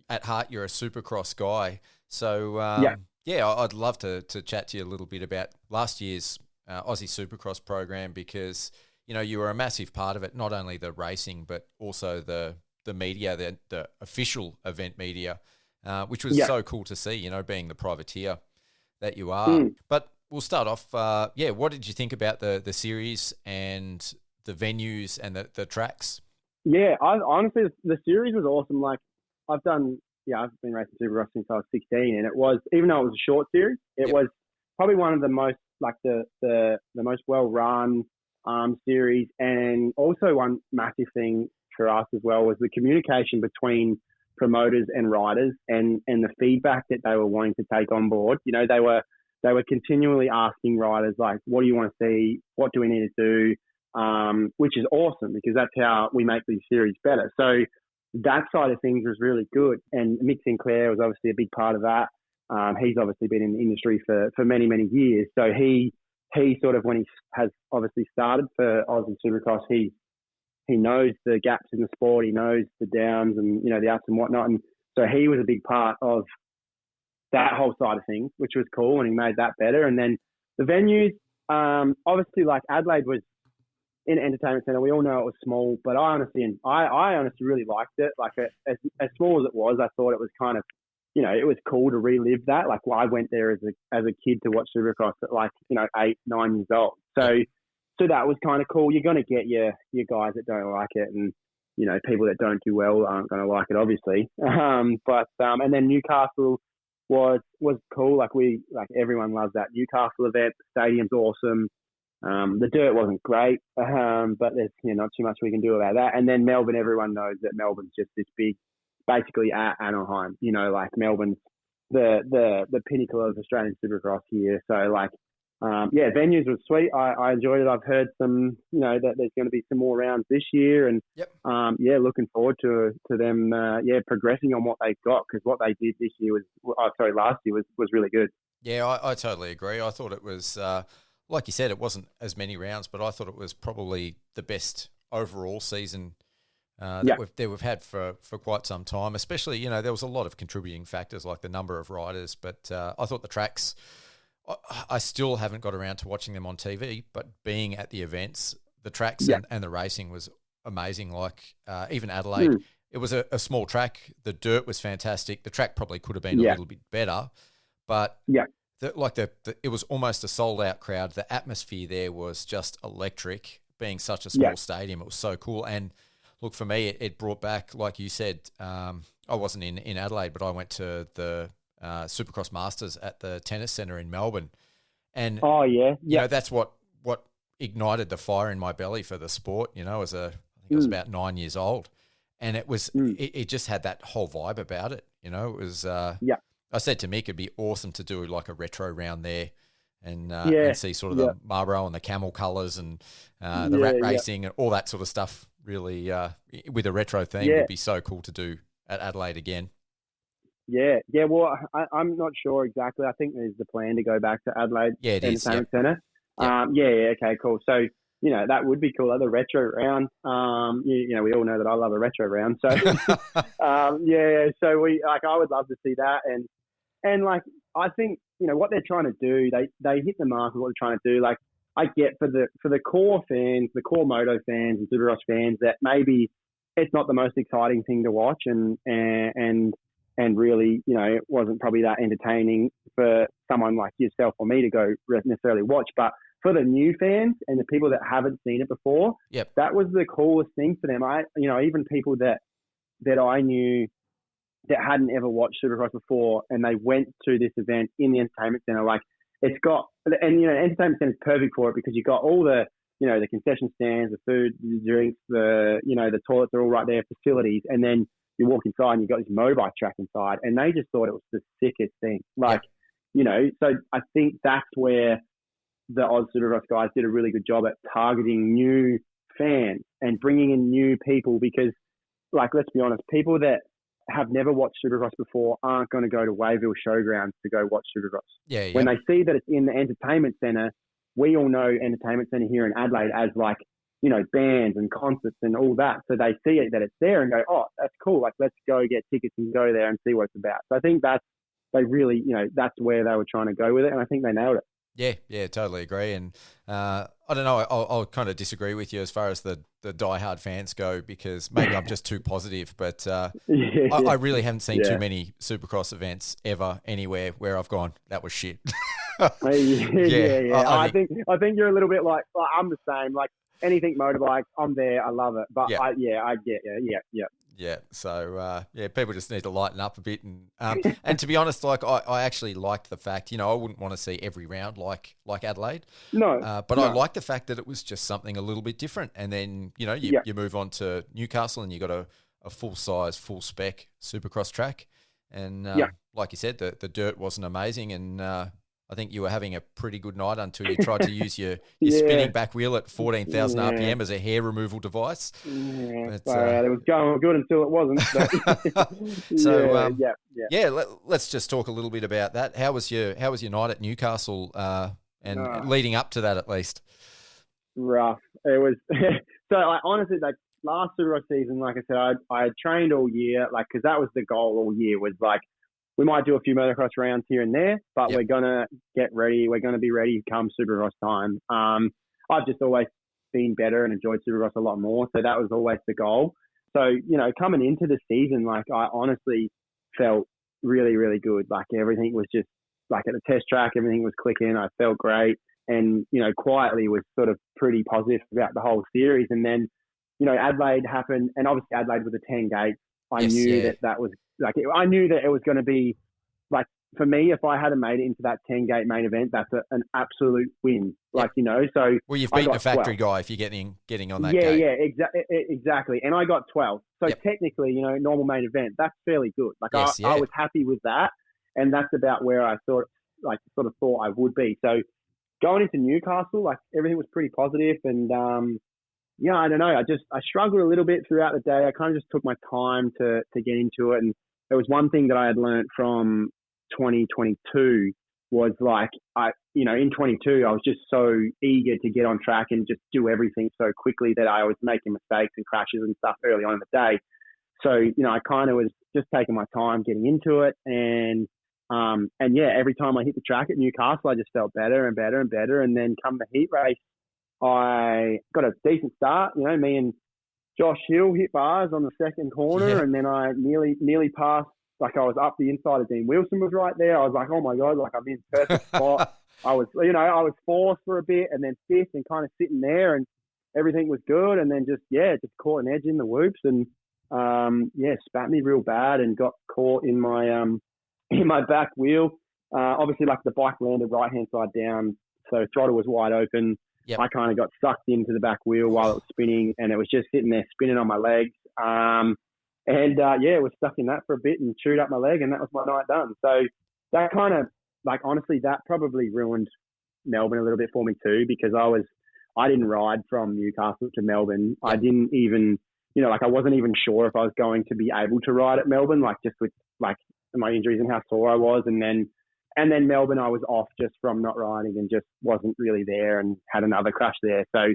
at heart, you're a Supercross guy. So, I'd love to chat to you a little bit about last year's Aussie Supercross program, because, you were a massive part of it, not only the racing, but also the media, the official event media, which was so cool to see, being the privateer that you are. But we'll start off, what did you think about the series and the venues and the tracks? Yeah, honestly, the series was awesome. Like, I've been racing Supercross since I was 16, and it was, even though it was a short series, it was probably one of the most, like, the most well-run series. And also one massive thing for us as well was the communication between promoters and riders, and the feedback that they were wanting to take on board. They were continually asking riders, like, what do you want to see? What do we need to do? Which is awesome, because that's how we make these series better. So that side of things was really good. And Mick Sinclair was obviously a big part of that. He's obviously been in the industry for many, many years. So he sort of, when he has obviously started for Aussie Supercross, he knows the gaps in the sport. He knows the downs and, the ups and whatnot. And so he was a big part of that whole side of things, which was cool, and he made that better. And then the venues, obviously, like Adelaide was in an entertainment centre. We all know it was small, but I honestly really liked it. Like, as small as it was, I thought it was kind of, it was cool to relive that. Like, I went there as a kid to watch Supercross at 8, 9 years old. So that was kind of cool. You're going to get your guys that don't like it, and people that don't do well aren't going to like it, obviously. And then Newcastle was cool. Like everyone loves that Newcastle event. The stadium's awesome. The dirt wasn't great, but there's not too much we can do about that. And then Melbourne, everyone knows that Melbourne's just this big, basically at Anaheim. Melbourne's the pinnacle of Australian Supercross here. So venues was sweet. I enjoyed it. I've heard some, that there's going to be some more rounds this year, and looking forward to them, progressing on what they've got, because what they did last year was really good. Yeah, I totally agree. I thought it was, like you said, it wasn't as many rounds, but I thought it was probably the best overall season that we've had for quite some time. Especially, there was a lot of contributing factors like the number of riders, but I thought the tracks. I still haven't got around to watching them on TV, but being at the events, the tracks and the racing was amazing. Even Adelaide, it was a small track. The dirt was fantastic. The track probably could have been a little bit better, but it was almost a sold out crowd. The atmosphere there was just electric. Being such a small stadium, it was so cool. And look, for me, it brought back, like you said, I wasn't in Adelaide, but I went to the Supercross Masters at the Tennis Centre in Melbourne, and that's what ignited the fire in my belly for the sport. I was I was about 9 years old, and it was it just had that whole vibe about it. It was I said to Mick, it'd be awesome to do like a retro round there, and see sort of the Marlboro and the camel colours and the rat racing and all that sort of stuff. Really, with a retro theme, would be so cool to do at Adelaide again. Yeah. Well, I'm not sure exactly. I think there's the plan to go back to Adelaide Entertainment Centre. Okay, cool. So, that would be cool. The retro round. We all know that I love a retro round. So, So I would love to see that. And I think, what they're trying to do, they hit the mark of what they're trying to do. I get for the core fans, the core moto fans and Supercross fans, that maybe it's not the most exciting thing to watch, and really, it wasn't probably that entertaining for someone like yourself or me to go necessarily watch. But for the new fans and the people that haven't seen it before, that was the coolest thing for them. Even people that I knew that hadn't ever watched Supercross before, and they went to this event in the entertainment centre. It's got, and entertainment centre is perfect for it, because you've got all the, the concession stands, the food, the drinks, the toilets are all right there, facilities, and then you walk inside and you've got this mobile track inside, and they just thought it was the sickest thing. So I think that's where the Oz Supercross guys did a really good job at targeting new fans and bringing in new people, because, let's be honest, people that have never watched Supercross before aren't going to go to Wayville Showgrounds to go watch Supercross. When they see that it's in the entertainment centre, we all know entertainment centre here in Adelaide as bands and concerts and all that. So they see it, that it's there, and go, oh, that's cool. Let's go get tickets and go there and see what it's about. So I think that's where they were trying to go with it. And I think they nailed it. Yeah, totally agree. And I don't know, I'll kind of disagree with you as far as the diehard fans go, because maybe I'm just too positive, but I really haven't seen too many Supercross events ever anywhere where I've gone, that was shit. I think you're a little bit like I'm the same. Anything motorbikes, I'm there. I love it. But I get you. Yeah. So, people just need to lighten up a bit. And to be honest, I actually liked the fact, I wouldn't want to see every round like Adelaide. No. But I liked the fact that it was just something a little bit different. And then, you move on to Newcastle and you got a full-size, full-spec Supercross track. And like you said, the dirt wasn't amazing. And I think you were having a pretty good night until you tried to use your spinning back wheel at 14,000 RPM as a hair removal device. Yeah, it was going good until it wasn't. Let's just talk a little bit about that. How was your night at Newcastle and leading up to that at least? Rough. It was so honestly, last Supercross season, like I said, I had trained all year, because that was the goal all year, was we might do a few motocross rounds here and there, but we're going to get ready. We're going to be ready come Supercross time. I've just always been better and enjoyed Supercross a lot more. So that was always the goal. So, coming into the season, I honestly felt really, really good. Everything was just at the test track, everything was clicking. I felt great, and, quietly was sort of pretty positive about the whole series. And then, Adelaide happened, and obviously Adelaide was a 10 gate. I Yes, knew yeah. that was I knew that it was going to be like, for me, if I hadn't made it into that 10 gate main event, that's an absolute win. Yep. So Well, you've beaten a factory guy if you're getting on that yeah, gate. Yeah, exactly. And I got 12. So Yep. technically, normal main event, that's fairly good. Yes, I was happy with that, and that's about where I sort of thought I would be. So going into Newcastle, everything was pretty positive, and I don't know. I struggled a little bit throughout the day. I kind of just took my time to get into it, and there was one thing that I had learned from 2022 was in 22, I was just so eager to get on track and just do everything so quickly that I was making mistakes and crashes and stuff early on in the day. So, I kind of was just taking my time getting into it. And every time I hit the track at Newcastle, I just felt better and better and better. And then come the heat race, I got a decent start. Me and Josh Hill hit bars on the second corner, and then I nearly passed. I was up the inside of Dean Wilson was right there. I was like, oh my God, I'm in perfect spot. I was fourth for a bit and then fifth and kind of sitting there, and everything was good. And then just caught an edge in the whoops and, spat me real bad and got caught in my back wheel. Obviously the bike landed right-hand side down. So throttle was wide open. Yep. I kind of got sucked into the back wheel while it was spinning, and it was just sitting there spinning on my legs. It was stuck in that for a bit and chewed up my leg, and that was my night done. So that kind of, honestly, that probably ruined Melbourne a little bit for me too, because I didn't ride from Newcastle to Melbourne. Yep. I didn't even, I wasn't even sure if I was going to be able to ride at Melbourne, just with my injuries and how sore I was. And then Melbourne, I was off just from not riding and just wasn't really there and had another crash there. So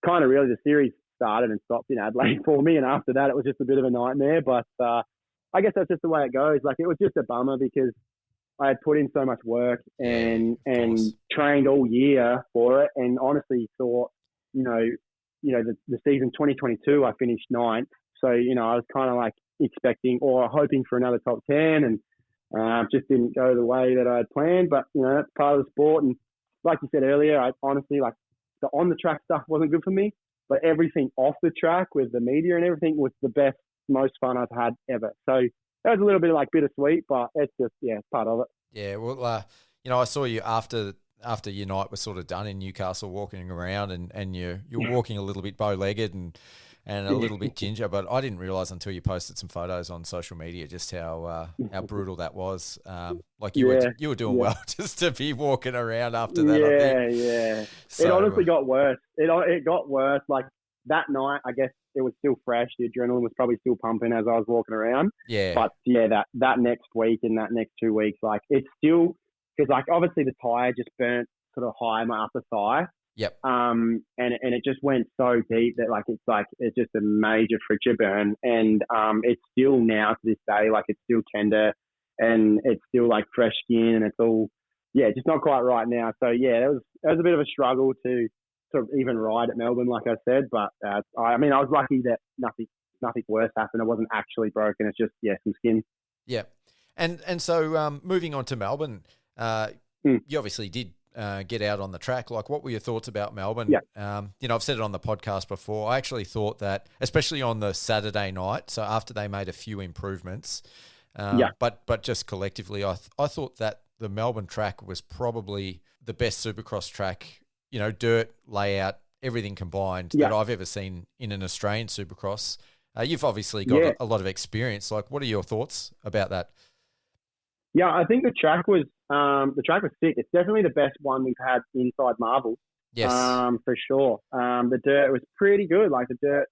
kind of really the series started and stopped in Adelaide for me, and after that it was just a bit of a nightmare. But I guess that's just the way it goes. It was just a bummer because I had put in so much work and trained all year for it, and honestly thought, the season 2022 I finished 9th, so I was kind of expecting or hoping for another top 10, and just didn't go the way that I had planned. But that's part of the sport, and like you said earlier, I honestly the on the track stuff wasn't good for me. But everything off the track with the media and everything was the best, most fun I've had ever. So that was a little bit bittersweet, but it's just, part of it. Yeah, well, I saw you after your night was sort of done in Newcastle walking around, and you're walking a little bit bow-legged and a little bit ginger, but I didn't realise until you posted some photos on social media just how brutal that was. You were doing well just to be walking around after that. I think. Yeah. So, it honestly got worse. It got worse. That night, I guess it was still fresh. The adrenaline was probably still pumping as I was walking around. Yeah. But that next week and that next 2 weeks, it's still, because obviously the tyre just burnt sort of high my upper thigh. Yep. And it just went so deep that it's just a major fracture burn, and it's still now to this day it's still tender, and it's still fresh skin, and it's all just not quite right now. So it was a bit of a struggle to sort of even ride at Melbourne, like I said. But I was lucky that nothing worse happened. It wasn't actually broken. It's just some skin. Yeah. And so moving on to Melbourne, you obviously did get out on the track. What were your thoughts about Melbourne? Yeah. I've said it on the podcast before. I actually thought that, especially on the Saturday night, so after they made a few improvements, but just collectively, I thought that the Melbourne track was probably the best Supercross track, dirt, layout, everything combined that I've ever seen in an Australian Supercross. You've obviously got a lot of experience. What are your thoughts about that? Yeah, I think the track was sick. It's definitely the best one we've had inside Marvel. Yes. For sure. The dirt was pretty good. The dirt,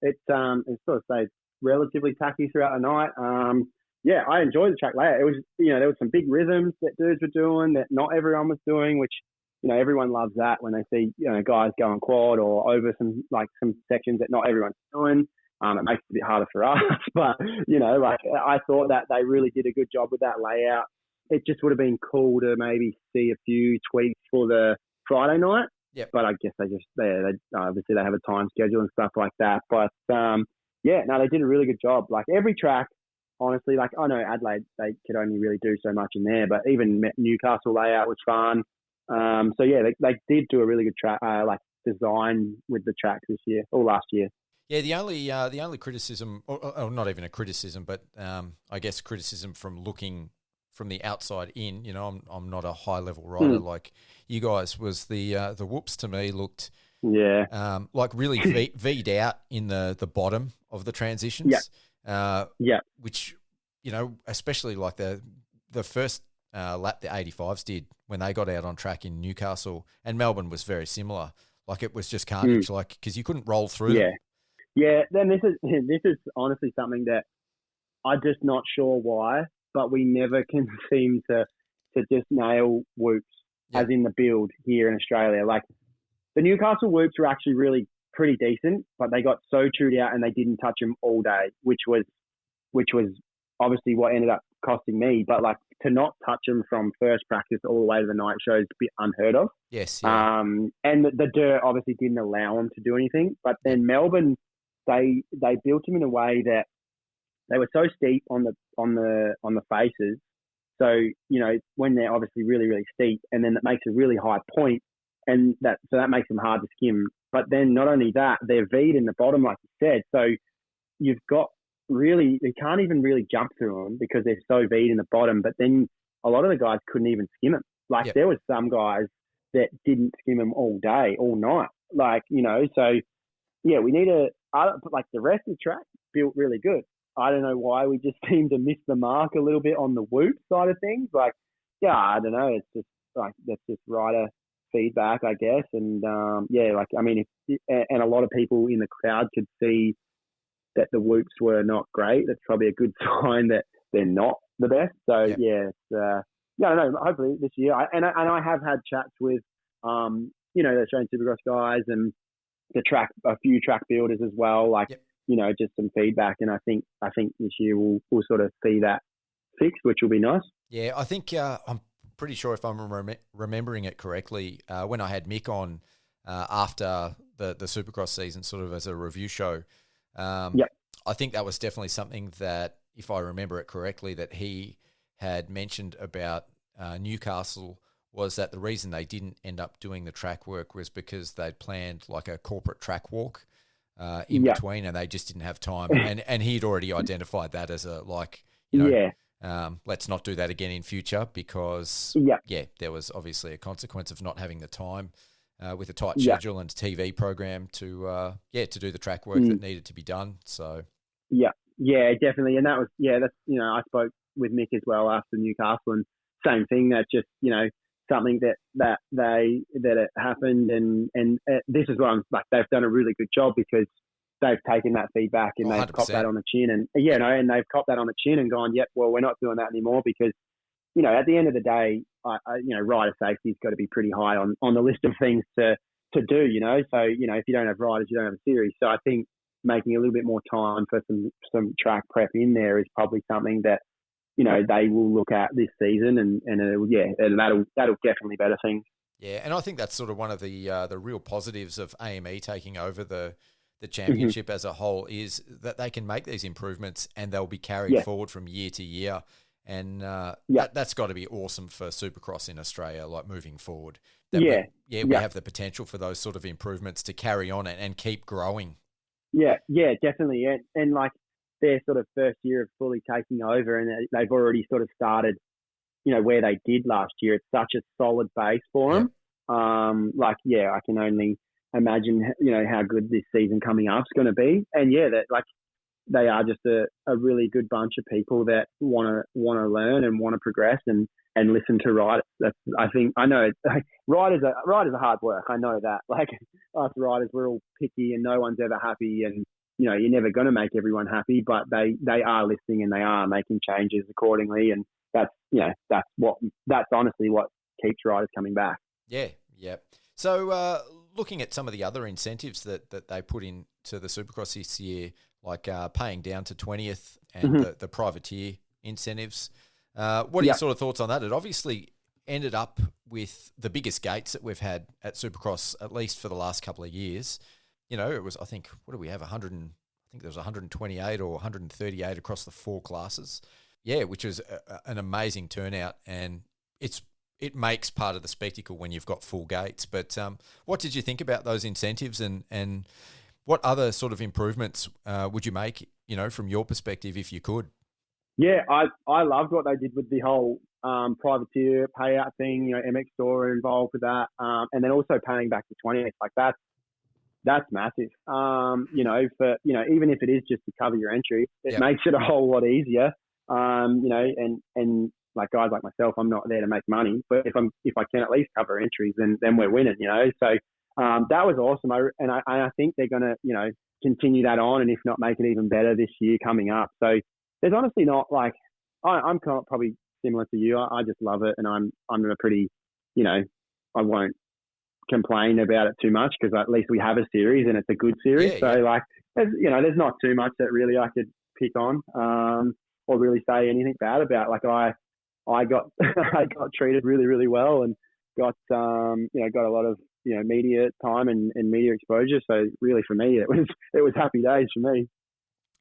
it sort of stayed relatively tacky throughout the night. I enjoyed the track layout. It was, there was some big rhythms that dudes were doing that not everyone was doing, which, everyone loves that when they see, guys going quad or over some sections that not everyone's doing. It makes it a bit harder for us, but, I thought that they really did a good job with that layout. It just would have been cool to maybe see a few tweaks for the Friday night. Yep. But I guess they obviously they have a time schedule and stuff like that. But, they did a really good job. Every track, honestly, I know Adelaide, they could only really do so much in there, but even Newcastle layout was fun. They did do a really good track, design with the track this year or last year. Yeah, the only criticism, or not even a criticism, but I guess criticism from looking from the outside in. You know, I'm not a high level rider like you guys. Was the whoops to me looked like really V'd out in the bottom of the transitions. Which, you know, especially like the first lap the 85s did when they got out on track in Newcastle, and Melbourne was very similar. Like it was just carnage, like because you couldn't roll through them. Yeah, then this is honestly something that I'm just not sure why, but we never can seem to just nail whoops as in the build here in Australia. Like the Newcastle whoops were actually really pretty decent, but they got so chewed out and they didn't touch them all day, which was obviously what ended up costing me. But like to not touch them from first practice all the way to the night shows a bit unheard of. Yes. Yeah. And the dirt obviously didn't allow them to do anything. But then Melbourne, they built them in a way that they were so steep on the faces. So, you know, when they're obviously really, really steep, and then that makes a really high point, and that makes them hard to skim. But then not only that, they're V'd in the bottom, like you said. So you've got really, you can't even really jump through them because they're so V'd in the bottom. But then a lot of the guys couldn't even skim them. Like there was some guys that didn't skim them all day, all night. Like, you know, so yeah, we need like the rest of the track built really good. I don't know why we just seem to miss the mark a little bit on the whoop side of things. Like, yeah, I don't know. It's just like, that's just rider feedback, I guess. And like, I mean, and a lot of people in the crowd could see that the whoops were not great. That's probably a good sign that they're not the best. So it's, I don't know. Hopefully this year, I have had chats with, you know, the Australian Supercross guys and a few track builders as well. Like, you know, just some feedback. And I think this year we'll sort of see that fixed, which will be nice. Yeah, I think I'm pretty sure if I'm remembering it correctly, when I had Mick on after the Supercross season, sort of as a review show, I think that was definitely something that, if I remember it correctly, that he had mentioned about Newcastle, was that the reason they didn't end up doing the track work was because they'd planned like a corporate track walk in between, and they just didn't have time. And he'd already identified that as a, like, you know, let's not do that again in future, because there was obviously a consequence of not having the time with a tight schedule and TV program to do the track work that needed to be done. So definitely. And that was that's, you know, I spoke with Mick as well after Newcastle, and same thing. That's just, you know, something that it happened, and this is what I'm like, they've done a really good job because they've taken that feedback and 100%. They've copped that on the chin, and and they've copped that on the chin and gone, well, we're not doing that anymore, because, you know, at the end of the day, you know, rider safety's got to be pretty high on the list of things to do, you know. So, you know, if you don't have riders, you don't have a series. So I think making a little bit more time for some track prep in there is probably something that, you know, they will look at this season, and that'll definitely better things. Yeah, and I think that's sort of one of the real positives of AME taking over the championship as a whole, is that they can make these improvements and they'll be carried forward from year to year. And that's got to be awesome for Supercross in Australia, like moving forward. We have the potential for those sort of improvements to carry on and keep growing. Yeah, definitely. And like, their sort of first year of fully taking over, and they've already sort of started, you know, where they did last year. It's such a solid base for them. I can only imagine, you know, how good this season coming up is going to be. And that, like, they are just a really good bunch of people that want to learn and want to progress and listen to riders. I know riders are hard work. I know that. Like, us riders, we're all picky and no one's ever happy, and, you know, you're never going to make everyone happy, but they are listening and they are making changes accordingly. And that's honestly what keeps riders coming back. Yeah. So looking at some of the other incentives that they put into the Supercross this year, like paying down to 20th and the privateer incentives, what are your sort of thoughts on that? It obviously ended up with the biggest gates that we've had at Supercross, at least for the last couple of years. You know, it was, I think, what do we have? I think there was 128 or 138 across the four classes. Yeah, which was an amazing turnout, and it makes part of the spectacle when you've got full gates. But what did you think about those incentives, and What other sort of improvements would you make, from your perspective, if you could? Yeah, I loved what they did with the whole privateer payout thing. MX Store are involved with that, and then also paying back the 20th. Like that's massive. Even if it is just to cover your entry, it makes it a whole lot easier. And like guys like myself, I'm not there to make money, but if I can at least cover entries, then we're winning. So that was awesome. I think they're gonna continue that on, and if not, make it even better this year coming up. So there's honestly not like I'm probably similar to you. I just love it, and I'm a pretty I won't complain about it too much because at least we have a series and it's a good series. There's not too much that really I could pick on or really say anything bad about. Like I got I got treated really, really well and got got a lot of media time and media exposure. So really for me it was happy days for me.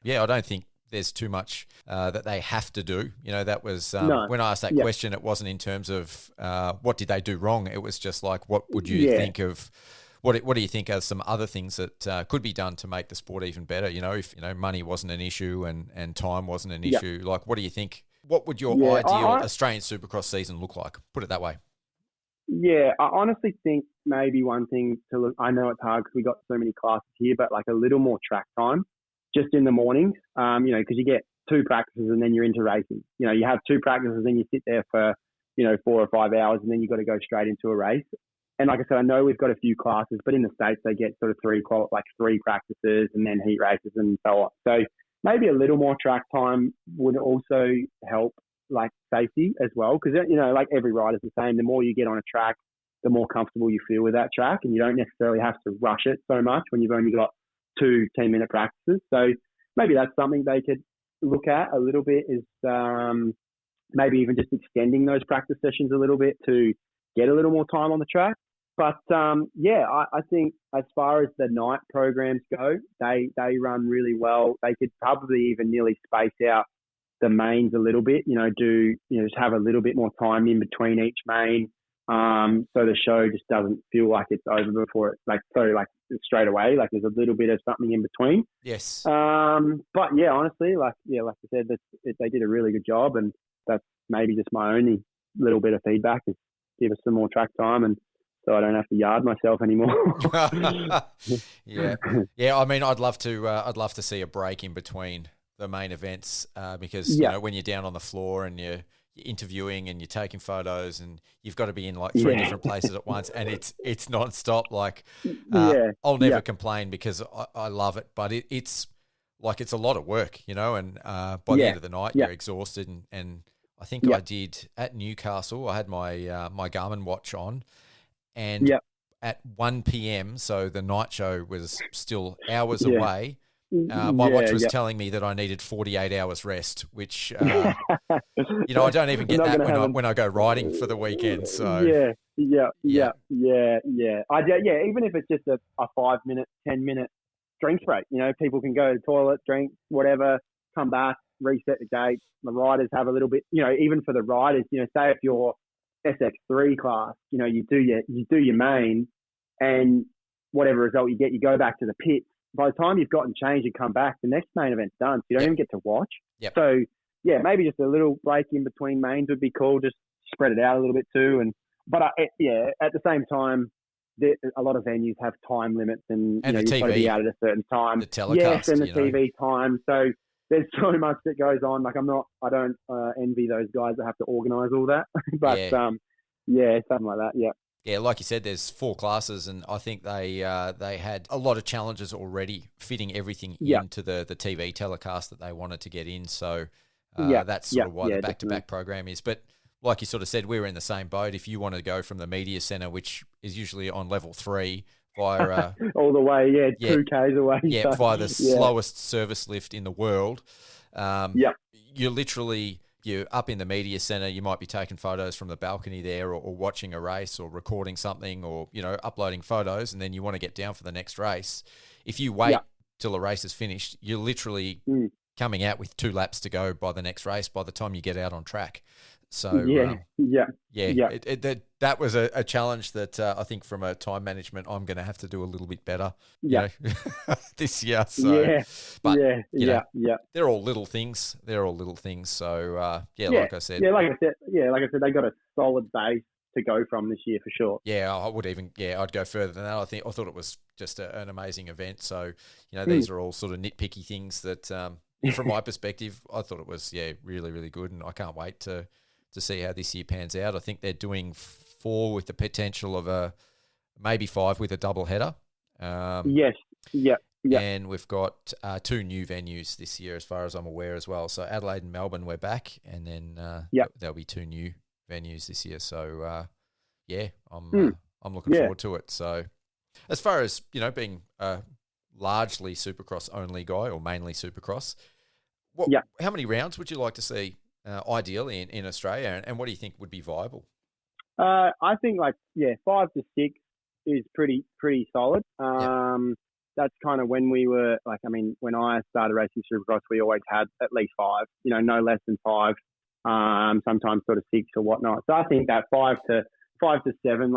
Yeah, I don't think there's too much that they have to do. That was No. when I asked that question, it wasn't in terms of what did they do wrong. It was just like, what would you think of, what do you think are some other things that could be done to make the sport even better? If money wasn't an issue and time wasn't an issue, like what do you think? What would your ideal Australian Supercross season look like? Put it that way. Yeah, I honestly think maybe one thing to look, I know it's hard because we got so many classes here, but like a little more track time just in the mornings, because you get 2 practices and then you're into racing. You have 2 practices and you sit there for, 4 or 5 hours and then you've got to go straight into a race. And like I said, I know we've got a few classes, but in the States they get sort of 3 practices and then heat races and so on. So maybe a little more track time would also help like safety as well. Because, like every rider's the same. The more you get on a track, the more comfortable you feel with that track. And you don't necessarily have to rush it so much when you've only got 2 10-minute practices. So maybe that's something they could look at a little bit is maybe even just extending those practice sessions a little bit to get a little more time on the track. But I think as far as the night programs go, they run really well. They could probably even nearly space out the mains a little bit, just have a little bit more time in between each main. So the show just doesn't feel like it's over before it's straight away. Like there's a little bit of something in between. Yes. But yeah, honestly, like I said, they did a really good job, and that's maybe just my only little bit of feedback is give us some more track time, and so I don't have to yard myself anymore. Yeah. I mean, I'd love to see a break in between the main events because when you're down on the floor and you're interviewing and you're taking photos and you've got to be in like 3 different places at once and it's non-stop. Like I'll never complain because I love it, but it's like it's a lot of work, and by the end of the night you're exhausted. And I think I did at Newcastle. I had my my Garmin watch on, and at 1 p.m. so the night show was still hours away. My watch was telling me that I needed 48 hours rest, which, I don't even get that when I go riding for the weekend. So even if it's just a 5-minute, 10-minute strength break, people can go to the toilet, drink, whatever, come back, reset the gate. The riders have a little bit, even for the riders, say if you're SX3 class, you do your main, and whatever result you get, you go back to the pits. By the time you've gotten changed and come back, the next main event's done. So you don't even get to watch. Yep. So, maybe just a little break in between mains would be cool. Just spread it out a little bit too. But at the same time, a lot of venues have time limits and the you've TV, got to be out at a certain time. The telecast. Yes, and the TV time. So there's so much that goes on. Like I don't envy those guys that have to organise all that. But something like that. Yeah. Yeah, like you said, there's 4 classes, and I think they had a lot of challenges already fitting everything into the TV telecast that they wanted to get in. So that's sort of why the back-to-back program is. But like you sort of said, we're in the same boat. If you want to go from the media centre, which is usually on level 3, via all the way, 2 Ks away. Yeah, via the slowest service lift in the world. You're up in the media centre, you might be taking photos from the balcony there or watching a race or recording something or, uploading photos, and then you want to get down for the next race. If you wait till the race is finished, you're literally coming out with 2 laps to go by the next race by the time you get out on track. So yeah. That was a challenge that I think from a time management, I'm going to have to do a little bit better, this year. So, but they're all little things. So like I said, they got a solid base to go from this year for sure. Yeah, I'd go further than that. I thought it was just an amazing event. So, these are all sort of nitpicky things that, from my perspective, I thought it was, really, really good. And I can't wait to see how this year pans out. I think they're doing 4 with the potential of maybe 5 with a double header. Yes. Yeah. And we've got 2 new venues this year, as far as I'm aware, as well. So Adelaide and Melbourne, we're back, and then there'll be 2 new venues this year. So I'm looking forward to it. So as far as being a largely Supercross only guy, or mainly Supercross, how many rounds would you like to see ideally in Australia, and what do you think would be viable? I think 5 to 6 is pretty solid. That's kind of when we were when I started racing Supercross, we always had at least 5, no less than 5, sometimes sort of 6 or whatnot. So I think that 5 to 7,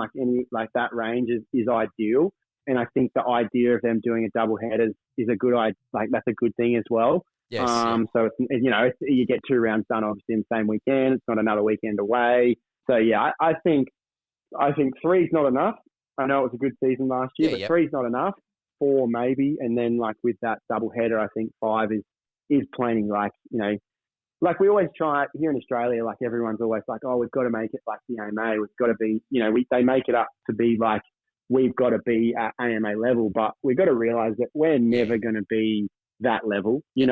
that range is ideal. And I think the idea of them doing a double header is a good that's a good thing as well. Yes. So it's, you get 2 rounds done obviously in the same weekend. It's not another weekend away. So I think 3 is not enough. I know it was a good season last year, but 3 is not enough. 4 maybe, and then with that double header, I think 5 is plenty. We always try here in Australia. Everyone's always oh, we've got to make it like the AMA. We've got to be, they make it up to be we've got to be at AMA level, but we've got to realize that we're never going to be that level. We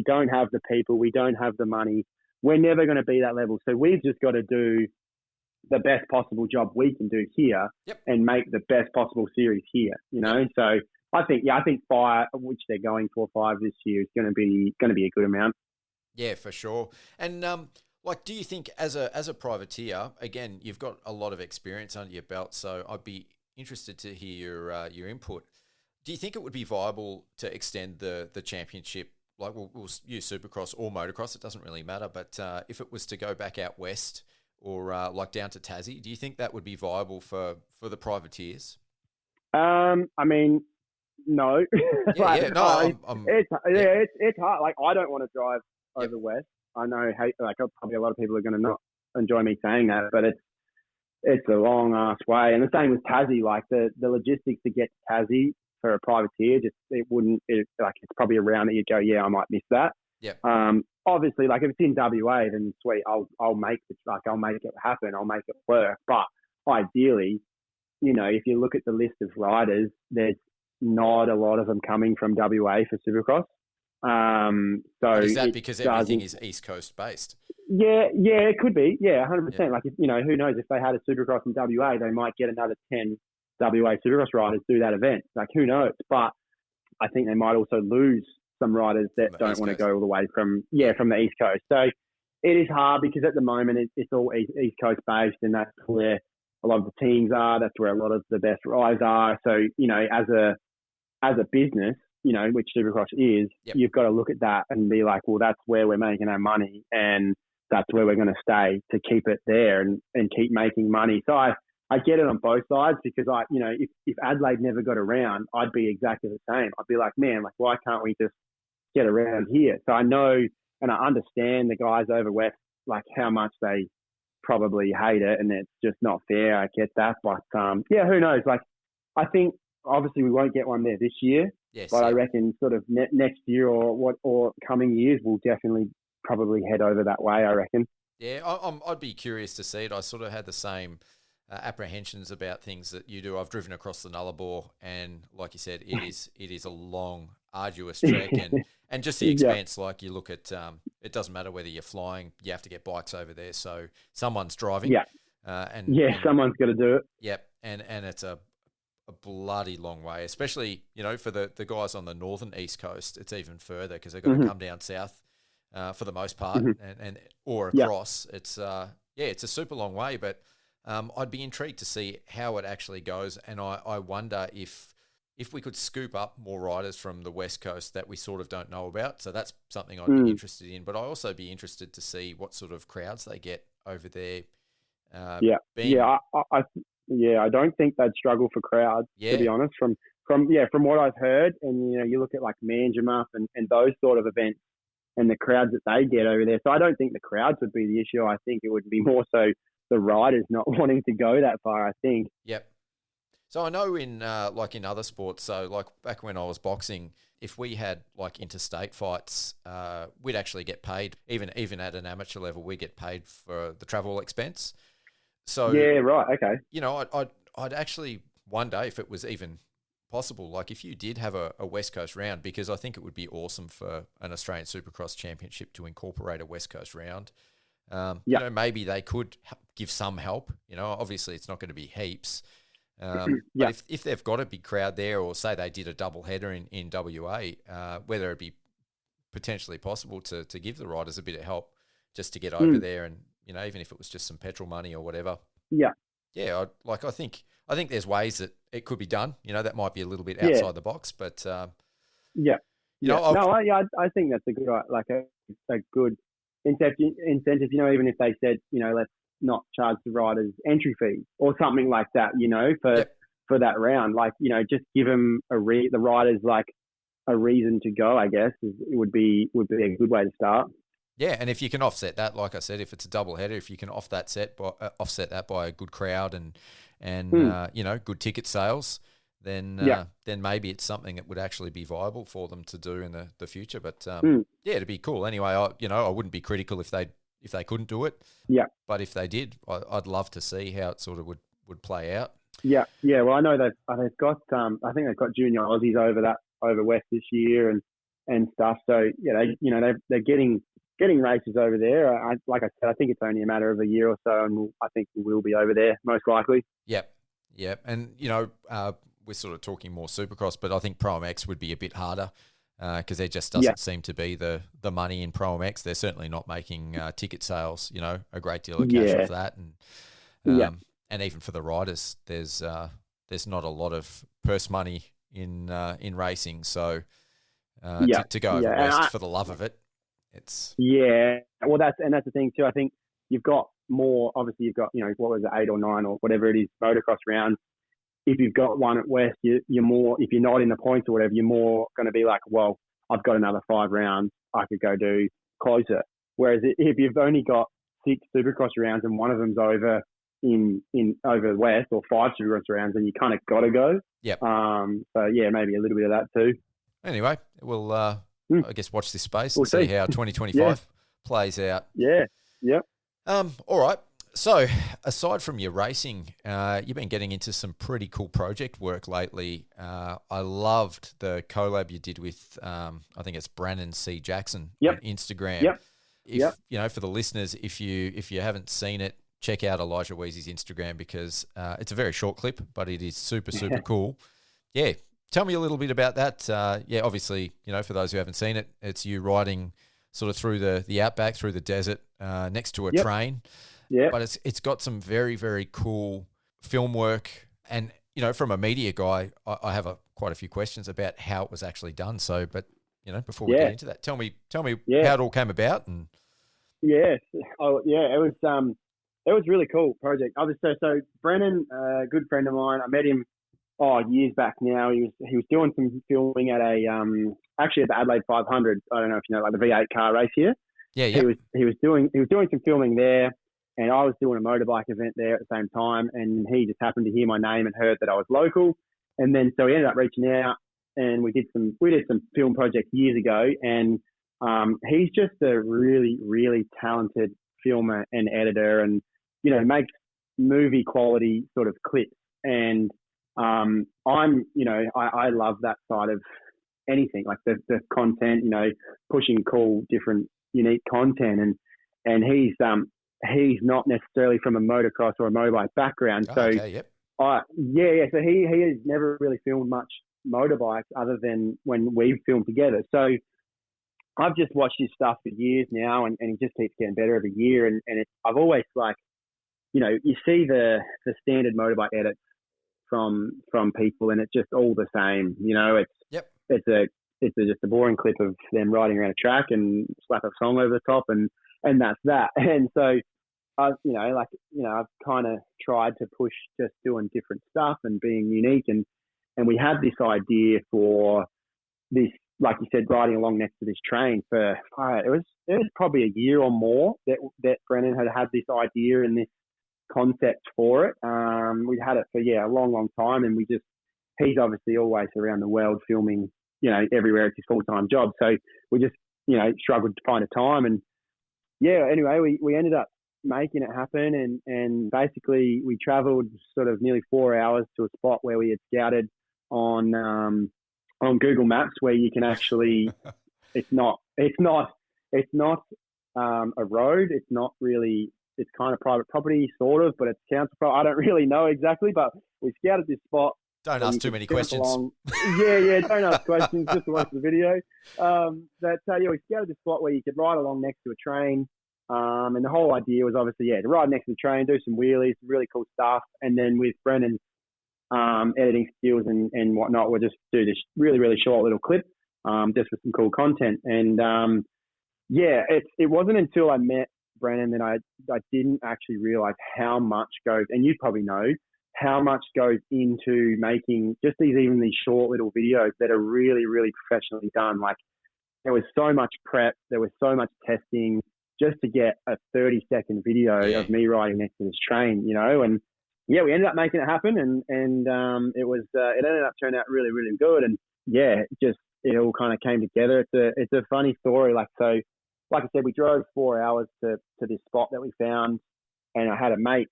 don't have the people, we don't have the money. We're never going to be that level. So we've just got to do the best possible job we can do here and make the best possible series here. So I think 5, which they're going for 5 this year, is going to be a good amount. Yeah, for sure. And do you think as a privateer, again, you've got a lot of experience under your belt, so I'd be interested to hear your input. Do you think it would be viable to extend the championship? We'll use Supercross or motocross, it doesn't really matter, but if it was to go back out west or down to Tassie, do you think that would be viable for the privateers? No. It's hard. I don't want to drive over west. I know, probably a lot of people are going to not enjoy me saying that, but it's a long ass way. And the same with Tassie. The logistics to get to Tassie for a privateer, it's probably a round that you'd go, I might miss that. Yeah. Obviously, if it's in WA, then sweet, I'll make it. I'll make it happen. I'll make it work. But ideally, if you look at the list of riders, there's not a lot of them coming from WA for Supercross. So is that because everything is East Coast based? Yeah, it could be. Yeah, 100%. Who knows, if they had a Supercross in WA, they might get another 10 WA Supercross riders do that event. Who knows? But I think they might also lose some riders that don't want to go all the way from the East Coast. So it is hard because at the moment it's all East Coast based, and that's where a lot of the teams are. That's where a lot of the best riders are. So as a business, which Supercross is, you've got to look at that and be like, well, that's where we're making our money, and that's where we're going to stay to keep it there and keep making money. So I get it on both sides, because if Adelaide never got around, I'd be exactly the same. I'd be like, man, why can't we just get around here? So I know and I understand the guys over west, how much they probably hate it, and it's just not fair. I get that, but who knows? I think obviously we won't get one there this year. Yes, but I reckon sort of next year or coming years, we'll definitely probably head over that way, I reckon. Yeah, I'd be curious to see it. I sort of had the same apprehensions about things that you do. I've driven across the Nullarbor, and like you said, it is a long, arduous trek, and just the expense. You look at, it doesn't matter whether you're flying, you have to get bikes over there, so someone's driving. Someone's got to do it. Yep, and it's a bloody long way, especially for the guys on the northern East Coast. It's even further because they've got to come down south for the most part, and or across. It's it's a super long way, but I'd be intrigued to see how it actually goes, and I wonder if we could scoop up more riders from the West Coast that we sort of don't know about. So that's something I'd be interested in, but I'd also be interested to see what sort of crowds they get over there. Yeah, being, I don't think they'd struggle for crowds, to be honest. From what I've heard, and you look at like Manjimup and those sort of events, and the crowds that they get over there. So I don't think the crowds would be the issue. I think it would be more so the riders not wanting to go that far, I think. Yep. So I know in like in other sports, so like back when I was boxing, if we had like interstate fights, we'd actually get paid. Even at an amateur level, we get paid for the travel expense. So yeah, right, okay. I'd actually wonder if it was even possible, like if you did have a West Coast round, because I think it would be awesome for an Australian Supercross Championship to incorporate a West Coast round. Maybe they could give some help. Obviously it's not going to be heaps. But if they've got a big crowd there, or say they did a double header in WA, whether it be potentially possible to give the riders a bit of help just to get over there, and even if it was just some petrol money or whatever. I think there's ways that it could be done. That might be a little bit outside the box, but I think that's a good, like a good incentive. Even if they said, let's not charge the riders entry fees or something like that, for that round. Like, just give them the riders like a reason to go, I guess, would be a good way to start. Yeah, and if you can offset that, like I said, if it's a double header, if you can offset that by a good crowd and good ticket sales, then maybe it's something that would actually be viable for them to do in the future. But it'd be cool. Anyway, I wouldn't be critical if they couldn't do it. Yeah. But if they did, I'd love to see how it sort of would play out. Yeah. Yeah. Well, I know they've got I think they've got junior Aussies over West this year and stuff. So they're getting races over there. Like I said, I think it's only a matter of a year or so, and I think we will be over there most likely. Yep. And we're sort of talking more Supercross, but I think Pro MX would be a bit harder because there just doesn't seem to be the money in Pro MX. They're certainly not making ticket sales, a great deal of cash off that, and even for the riders, there's not a lot of purse money in racing. So to go over West for the love of it. Well, that's the thing too. I think you've got more. Obviously, you've got what was it, 8 or 9 or whatever it is motocross rounds. If you've got one at West, you're more. If you're not in the points or whatever, you're more going to be like, well, I've got another 5 rounds. I could go do closer. Whereas if you've only got 6 Supercross rounds and one of them's over over West, or 5 Supercross rounds, then you kind of got to go. Yep. So maybe a little bit of that too. Anyway, we'll I guess watch this space and see how 2025 plays out. Yeah. Yep. All right. So aside from your racing, you've been getting into some pretty cool project work lately. I loved the collab you did with, I think it's Brannon C. Jackson on Instagram. Yep. For the listeners, if you haven't seen it, check out Elijah Wiese's Instagram because it's a very short clip, but it is super, super cool. Yeah. Tell me a little bit about that. Obviously, for those who haven't seen it, it's you riding sort of through the outback, through the desert, next to a train. Yeah. But it's got some very, very cool film work. And, from a media guy, I have quite a few questions about how it was actually done. So, but, before we get into that, tell me how it all came about. And it was really cool project. Obviously, so Brennan, a good friend of mine, I met him years back now. He was doing some filming at actually at the Adelaide 500. I don't know if you know, like the V8 car race here. Yeah. He was doing some filming there, and I was doing a motorbike event there at the same time. And he just happened to hear my name and heard that I was local, and then so he ended up reaching out, and we did some film projects years ago. And he's just a really, really talented filmer and editor, and makes movie quality sort of clips. And I love that side of anything, like the content, pushing cool, different, unique content. And he's not necessarily from a motocross or a motorbike background. So he has never really filmed much motorbikes other than when we've filmed together. So I've just watched his stuff for years now, and he just keeps getting better every year. And I've always you see the standard motorbike edits from people, and it's just all the same. It's just a boring clip of them riding around a track and slap a song over the top, and that's that. And so I've kind of tried to push just doing different stuff and being unique. And we had this idea for this, like you said, riding along next to this train for, it was probably a year or more that Brennan had this idea and this concept for it. We'd had it for, a long, long time. And he's obviously always around the world filming, everywhere. It's his full-time job. So we just, struggled to find a time. And anyway, we ended up making it happen. And basically we traveled sort of nearly 4 hours to a spot where we had scouted on Google Maps, where you can actually, it's not a road. It's not really, it's kind of private property, sort of, but it's council property. I don't really know exactly, but we scouted this spot. Don't ask too many questions. Don't ask questions, just to watch the video. We scouted this spot where you could ride along next to a train. And the whole idea was obviously, to ride next to the train, do some wheelies, some really cool stuff. And then with Brennan's editing skills and whatnot, we'll just do this really, really short little clip, just with some cool content. And it wasn't until I met Brennan that I didn't actually realize how much goes, and you probably know, how much goes into making just these short little videos that are really, really professionally done. Like, there was so much prep, there was so much testing just to get a 30-second video of me riding next to this train, and we ended up making it happen, and it ended up turning out really, really good. And it all kind of came together. It's a funny story. Like I said, we drove 4 hours to this spot that we found, and I had my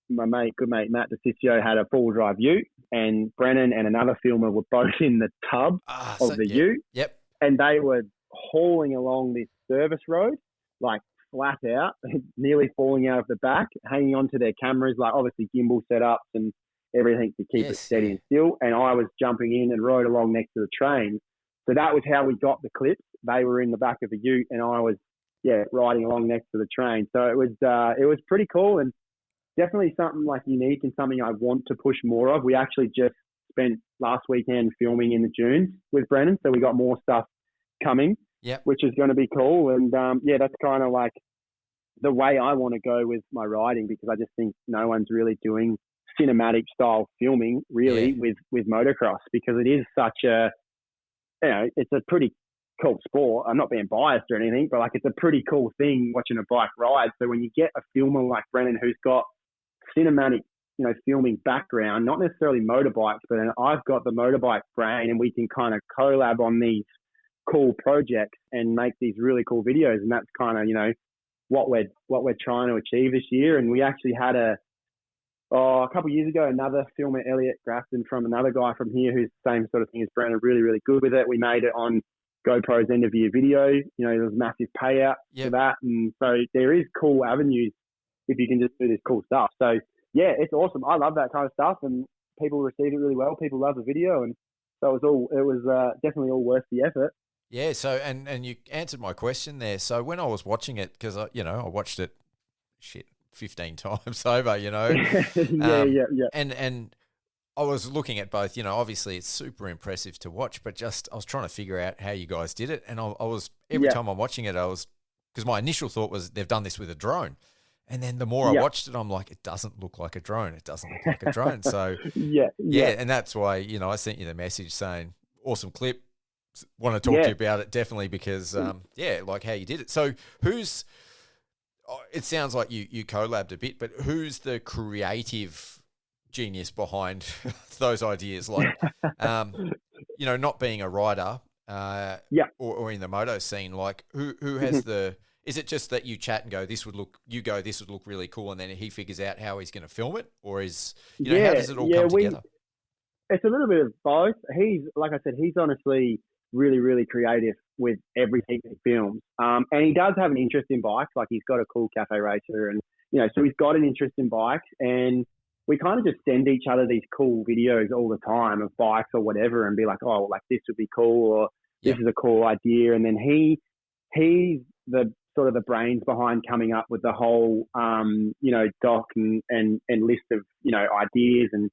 good mate Matt DeCiccio had a four-wheel drive ute, and Brennan and another filmer were both in the tub of the ute. Yep. And they were hauling along this service road, like flat out, nearly falling out of the back, hanging onto their cameras, like obviously gimbal setups and everything to keep it steady and still. And I was jumping in and rode along next to the train. So that was how we got the clips. They were in the back of the ute, and I was riding along next to the train. So it was pretty cool, and definitely something like unique and something I want to push more of. We actually just spent last weekend filming in the dunes with Brennan, so we got more stuff coming, which is going to be cool. And that's kind of like the way I want to go with my riding, because I just think no one's really doing cinematic style filming really with motocross, because it is such a, it's a pretty cool sport. I'm not being biased or anything, but like, it's a pretty cool thing watching a bike ride. So when you get a filmer like Brennan who's got cinematic, filming background, not necessarily motorbikes, but I've got the motorbike brain, and we can kind of collab on these cool projects and make these really cool videos. And that's kind of, what we're trying to achieve this year. And we actually had a couple of years ago, another filmer, Elliot Grafton, from another guy from here who's the same sort of thing as Brennan, really, really good with it. We made it on GoPro's end of year video. There was massive payout for that. And so there is cool avenues if you can just do this cool stuff. So it's awesome. I love that kind of stuff, and people received it really well. People love the video, and so it was definitely all worth the effort. Yeah. So, and you answered my question there. So when I was watching it, because I watched it 15 times over, and I was looking at both, obviously it's super impressive to watch, but I was trying to figure out how you guys did it. And I was, every time I'm watching it, because my initial thought was they've done this with a drone. And then the more I watched it, I'm like, it doesn't look like a drone. It doesn't look like a drone. So and that's why, I sent you the message saying, awesome clip. Want to talk to you about it, definitely, because, like how you did it. So it sounds like you collabed a bit, but who's the creative genius behind those ideas? Like, not being a rider or in the moto scene, like who has is it just that you chat and go, this would look really cool, and then he figures out how he's going to film it? Or is, how does it all come together? It's a little bit of both. Like I said, he's honestly really, really creative with everything he films. And he does have an interest in bikes. Like, he's got a cool cafe racer, and, so he's got an interest in bikes, and we kind of just send each other these cool videos all the time of bikes or whatever, and be like, oh, like this would be cool, or this is a cool idea. And then he's the sort of the brains behind coming up with the whole, doc and list of, ideas and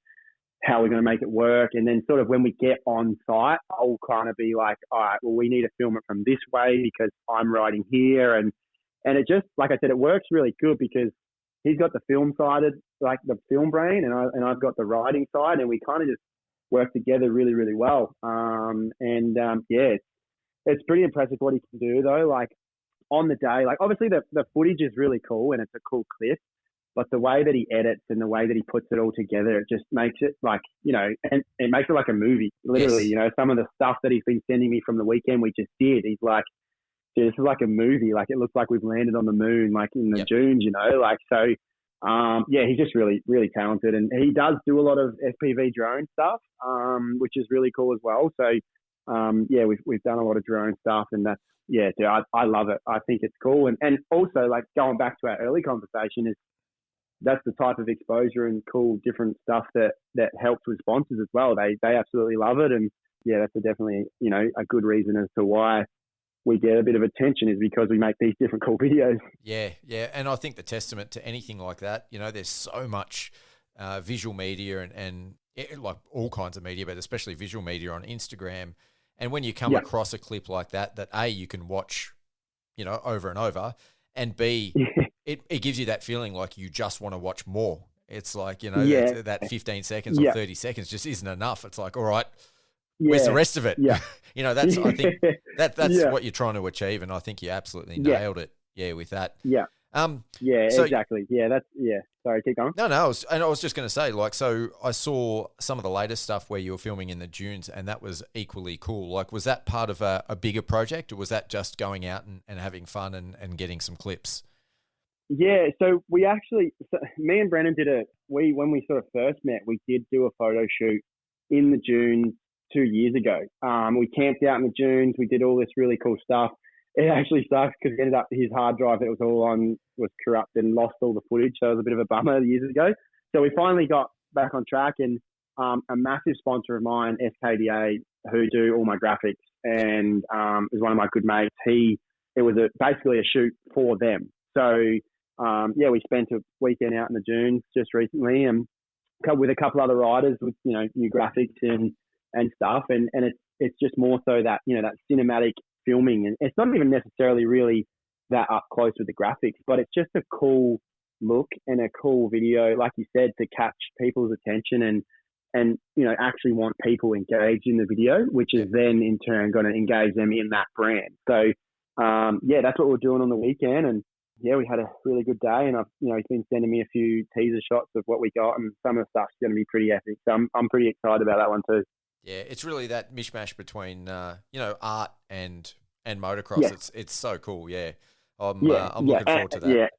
how we're going to make it work. And then sort of when we get on site, I'll kind of be like, all right, well, we need to film it from this way because I'm riding here. And it just, like I said, it works really good because he's got the film sided, like the film brain, and I've got the writing side, and we kind of just work together really, really well. Yeah, it's pretty impressive what he can do though. Like on the day, like obviously the footage is really cool and it's a cool clip, but the way that he edits and the way that he puts it all together, it just makes it like, you know, and it makes it like a movie, literally. Yes. You know, some of the stuff that he's been sending me from the weekend we just did, he's like, dude, this is like a movie. Like it looks like we've landed on the moon, like in the dunes, you know, like, so, yeah, he's just really, really talented, and he does do a lot of FPV drone stuff, which is really cool as well. So, yeah, we've done a lot of drone stuff, and that's, yeah, dude, I love it. I think it's cool. And also, like, going back to our early conversation, is that's the type of exposure and cool different stuff that helps with sponsors as well. They absolutely love it. And yeah, that's definitely, you know, a good reason as to why we get a bit of attention, is because we make these different cool videos. Yeah. And I think the testament to anything like that, you know, there's so much visual media and like all kinds of media, but especially visual media on Instagram. And when you come across a clip like that A, you can watch, you know, over and over, and B, it gives you that feeling like you just want to watch more. It's like, you know, that 15 seconds or 30 seconds just isn't enough. It's like, all right, where's the rest of it? Yeah. You know, that's, I think that's what you're trying to achieve. And I think you absolutely nailed it. Yeah. With that. Yeah. So, exactly. Yeah. Sorry, keep going. No, I was just going to say, like, so I saw some of the latest stuff where you were filming in the dunes, and that was equally cool. Like, was that part of a bigger project, or was that just going out and having fun and getting some clips? Yeah, so we actually, me and Brennan when we sort of first met, we did do a photo shoot in the dunes 2 years ago. We camped out in the dunes. We did all this really cool stuff. It actually sucks because it ended up his hard drive that was all on was corrupted and lost all the footage. So it was a bit of a bummer years ago. So we finally got back on track, and a massive sponsor of mine, SKDA, who do all my graphics and is one of my good mates. It was basically a shoot for them. So yeah, we spent a weekend out in the dunes just recently, and with a couple other riders with, you know, new graphics and stuff, and it's just more so that, you know, that cinematic filming, and it's not even necessarily really that up close with the graphics, but it's just a cool look and a cool video, like you said, to catch people's attention and you know, actually want people engaged in the video, which is then in turn going to engage them in that brand. So yeah, that's what we're doing on the weekend, and yeah, we had a really good day, and he's been sending me a few teaser shots of what we got, and some of the stuff's going to be pretty epic. So I'm pretty excited about that one too. Yeah, it's really that mishmash between you know, art and motocross. Yeah. It's so cool. Yeah, I'm looking forward to that.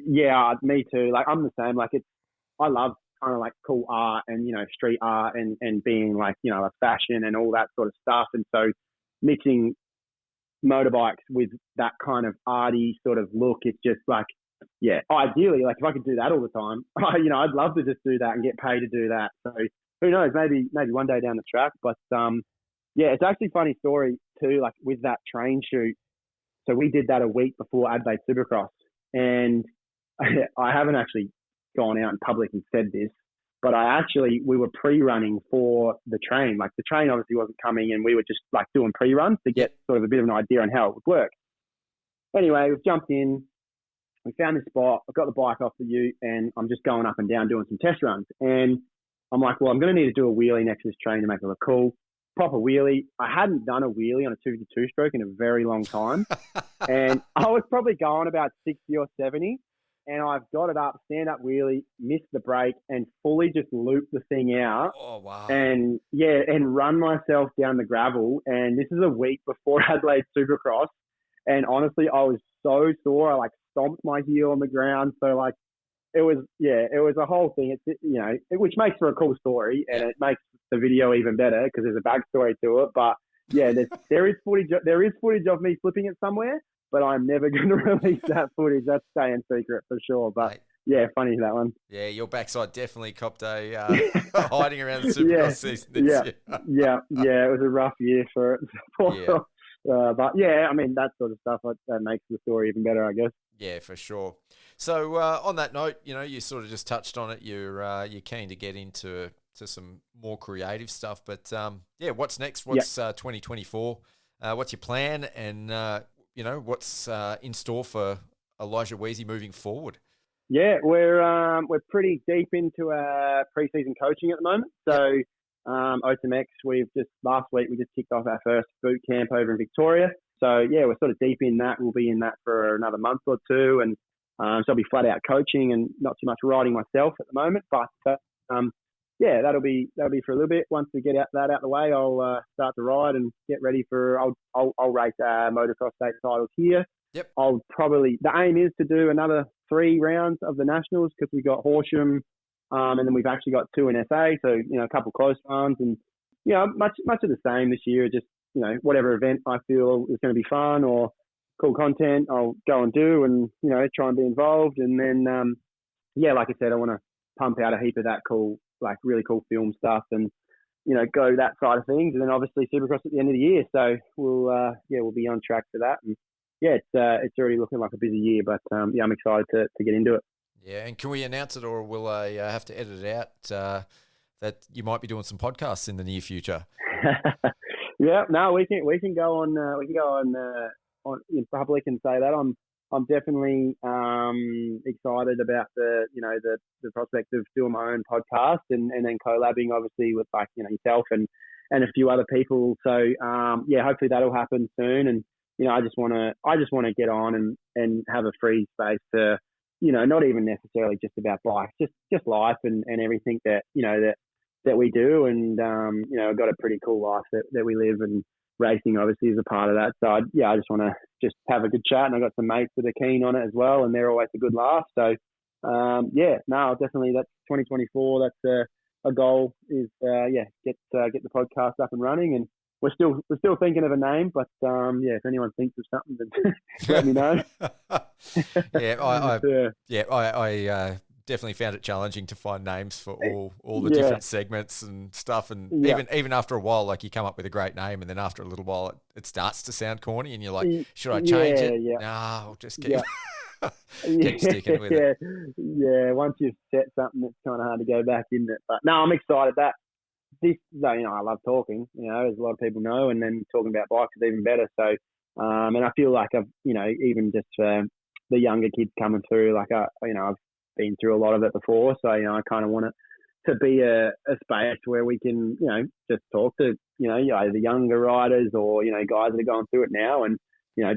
Yeah, me too. Like I'm the same. Like I love kind of like cool art and, you know, street art and being like, you know, a fashion and all that sort of stuff. And so mixing motorbikes with that kind of arty sort of look, it's just like, yeah, ideally, like if I could do that all the time, you know, I'd love to just do that and get paid to do that. So who knows, maybe one day down the track. But yeah, it's actually a funny story too, like with that train shoot. So we did that a week before Adelaide Supercross, and I haven't actually gone out in public and said this, but we were pre-running for the train. Like the train obviously wasn't coming, and we were just like doing pre-runs to get sort of a bit of an idea on how it would work. Anyway, we've jumped in, we found this spot, I've got the bike off the ute, and I'm just going up and down doing some test runs. And I'm like, well, I'm going to need to do a wheelie next to this train to make it look cool. Proper wheelie. I hadn't done a wheelie on a 252 stroke in a very long time. And I was probably going about 60 or 70. And I've got it up, stand-up wheelie, missed the brake, and fully just looped the thing out. Oh, wow. And, yeah, and run myself down the gravel. And this is a week before Adelaide Supercross. And honestly, I was so sore. I, like, stomped my heel on the ground. So, like, it was a whole thing. It's, you know, which makes for a cool story. And it makes the video even better because there's a backstory to it. But, yeah, there is footage of me flipping it somewhere. But I'm never going to release that footage. That's staying secret for sure. But yeah, funny that one. Yeah, your backside definitely copped a hiding around the Supercross season this year. Yeah, it was a rough year for it. But yeah, I mean, that sort of stuff, that makes the story even better, I guess. Yeah, for sure. So on that note, you know, you sort of just touched on it. You're keen to get into some more creative stuff. But yeah, what's next? What's 2024? What's your plan? And you know, what's in store for Elijah Wiese moving forward? Yeah, we're pretty deep into our pre-season coaching at the moment. So AUSX, last week we just kicked off our first boot camp over in Victoria. So yeah, we're sort of deep in that. We'll be in that for another month or two, and so I'll be flat out coaching and not too much riding myself at the moment. But yeah, that'll be for a little bit. Once we get that out the way, I'll start to ride and get ready for. I'll race motocross state titles here. Yep. The aim is to do another 3 rounds of the nationals because we got Horsham, and then we've actually got 2 in SA. So a couple close ones, and much of the same this year. Just whatever event I feel is going to be fun or cool content, I'll go and do, and try and be involved. And then like I said, I want to pump out a heap of that cool, like really cool film stuff, and go that side of things. And then obviously Supercross at the end of the year. So we'll be on track for that. And yeah, it's already looking like a busy year, but I'm excited to get into it. Yeah, and can we announce it, or will I have to edit it out that you might be doing some podcasts in the near future? Yeah, no, we can go on in public and say that. I'm definitely excited about the prospect of doing my own podcast and then collabing obviously with yourself and a few other people. So hopefully that'll happen soon. And I just want to get on and have a free space to not even necessarily just about bikes, just life and everything that that we do. And I've got a pretty cool life that we live, and racing obviously is a part of that. So I just want to just have a good chat, and I've got some mates that are keen on it as well, and they're always a good laugh. So definitely that's 2024. That's a goal is get the podcast up and running. And we're still thinking of a name, but if anyone thinks of something, then let me know. I definitely found it challenging to find names for all the different segments and stuff. And even after a while, like you come up with a great name, and then after a little while, it starts to sound corny, and you're like, should I change it? Yeah. No, I'll just keep sticking with it. Yeah, once you've set something, it's kind of hard to go back, isn't it? But no, I'm excited that this, I love talking, as a lot of people know, and then talking about bikes is even better. So, and I feel like I've, even just for the younger kids coming through, like I've been through a lot of it before. So, I kind of want it to be a space where we can, just talk to, either younger riders or, guys that are going through it now, and,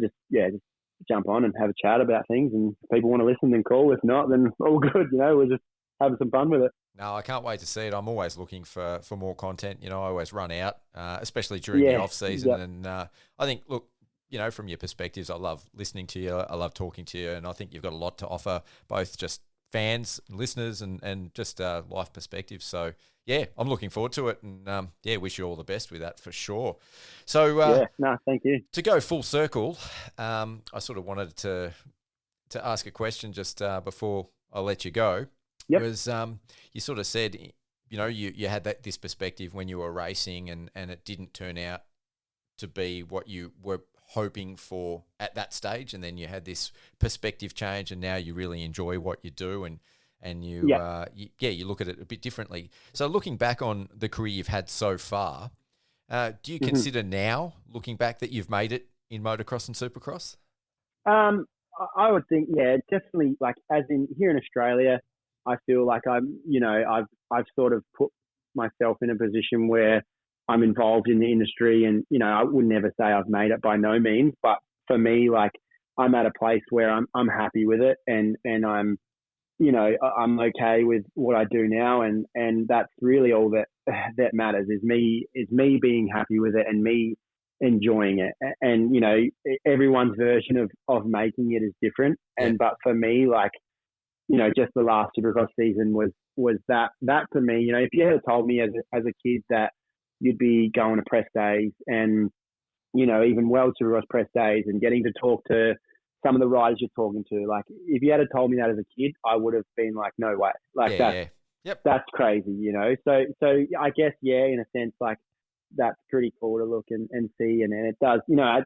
just jump on and have a chat about things. And if people want to listen, then cool. If not, then all good. We're just having some fun with it. No, I can't wait to see it. I'm always looking for more content. I always run out, especially during the off season. Yep. And I think, look, from your perspectives, I love listening to you. I love talking to you. And I think you've got a lot to offer, both just fans, listeners, and just life perspectives. So, yeah, I'm looking forward to it. And, wish you all the best with that for sure. So, thank you. To go full circle, I sort of wanted to ask a question just before I let you go. Yep. Was you sort of said, you had this perspective when you were racing, and it didn't turn out to be what you were hoping for at that stage, and then you had this perspective change, and now you really enjoy what you do, and you look at it a bit differently. So looking back on the career you've had so far, do you consider now, looking back, that you've made it in motocross and supercross? I would think, definitely. Like, as in here in Australia, I feel like I've sort of put myself in a position where I'm involved in the industry, and, I would never say I've made it by no means, but for me, like, I'm at a place where I'm happy with it, and I'm, I'm okay with what I do now. And that's really all that matters is me being happy with it and me enjoying it. And, everyone's version of making it is different. But for me, like, just the last Supercross season was that for me. If you had told me as a kid that you'd be going to press days and, even World Supercross press days and getting to talk to some of the riders you're talking to, like, if you had told me that as a kid, I would have been like, no way. Like, that's crazy, So I guess, in a sense, like, that's pretty cool to look and see. And it does, I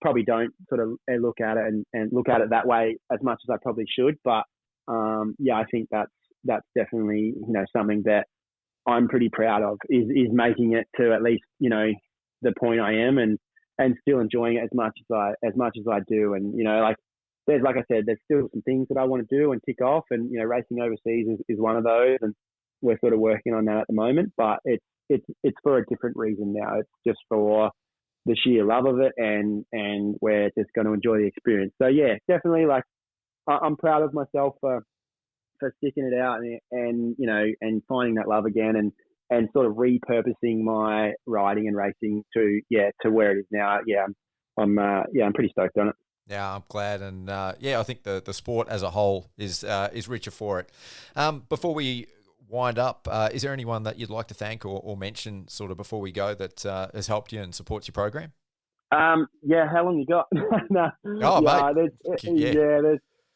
probably don't sort of look at it and look at it that way as much as I probably should. But I think that's definitely, something that I'm pretty proud of is making it to at least, the point I am and still enjoying it as much as I do. And, like, there's, like I said, there's still some things that I want to do and tick off, and racing overseas is one of those, and we're sort of working on that at the moment. But it's for a different reason now. It's just for the sheer love of it, and we're just going to enjoy the experience. So yeah, definitely, like, I'm proud of myself for sticking it out and finding that love again, and sort of repurposing my riding and racing to where it is now. Yeah, I'm pretty stoked on it. Yeah, I'm glad, and I think the sport as a whole is richer for it. Before we wind up, is there anyone that you'd like to thank or mention sort of before we go that has helped you and supports your program? How long you got? No. Oh, mate.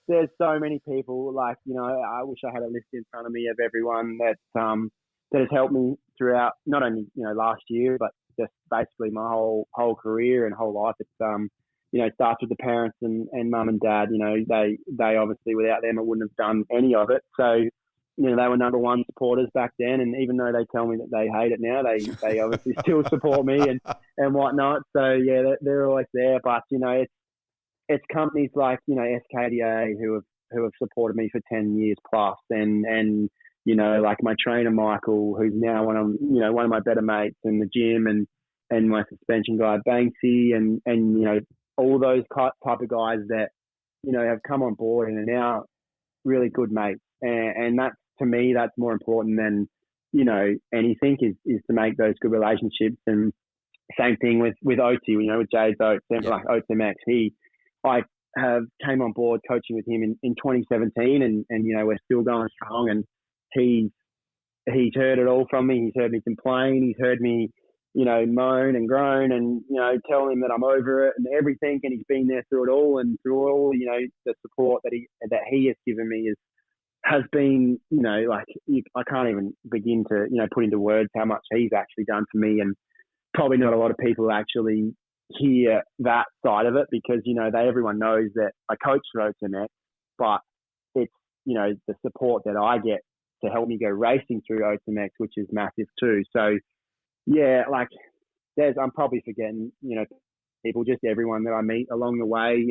There's so many people. Like, I wish I had a list in front of me of everyone that has helped me throughout, not only last year, but just basically my whole career and whole life. It's starts with the parents and mum and dad. They obviously, without them, I wouldn't have done any of it. So they were number one supporters back then, and even though they tell me that they hate it now, they obviously still support me and whatnot. So yeah, they're always there. But it's companies like SKDA who have supported me for 10 years plus, and like my trainer Michael, who's now one of my better mates, in the gym, and my suspension guy Banksy, and all those type of guys that have come on board and are now really good mates, and that's, to me, that's more important than anything, is to make those good relationships. And same thing with Oates, with Jay's Oates, like Oates MX. I have came on board coaching with him in 2017, and we're still going strong. And he's heard it all from me. He's heard me complain. He's heard me moan and groan, and tell him that I'm over it and everything. And he's been there through it all, and through all the support that he has given me has been I can't even begin to put into words how much he's actually done for me. And probably not a lot of people actually hear that side of it, because everyone knows that I coach for OTMX, but it's the support that I get to help me go racing through OTMX, which is massive too. So yeah, like I'm probably forgetting people, just everyone that I meet along the way,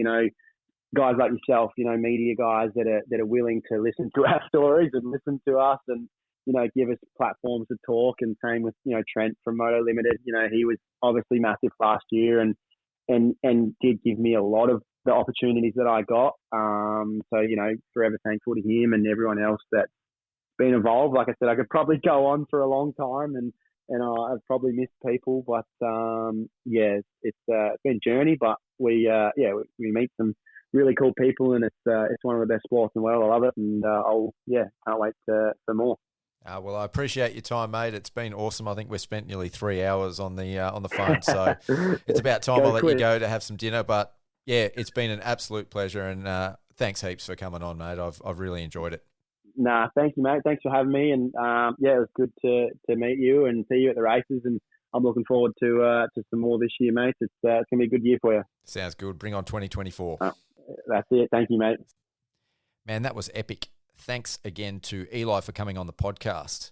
guys like yourself, media guys that are willing to listen to our stories and listen to us, and give us platforms to talk. And same with Trent from Moto Limited. He was obviously massive last year, and did give me a lot of the opportunities that I got. So forever thankful to him and everyone else that's been involved. Like I said, I could probably go on for a long time, and I've probably missed people, but it's been a journey. But we meet some really cool people, and it's one of the best sports in the world. I love it, and can't wait for more. Well, I appreciate your time, mate. It's been awesome. I think we've spent nearly 3 hours on the phone, so it's about time I'll let you go to have some dinner. But yeah, it's been an absolute pleasure, and thanks heaps for coming on, mate. I've really enjoyed it. Nah, thank you, mate. Thanks for having me, and it was good to meet you and see you at the races, and I'm looking forward to some more this year, mate. It's going to be a good year for you. Sounds good. Bring on 2024. That's it. Thank you, mate. Man, that was epic. Thanks again to Eli for coming on the podcast.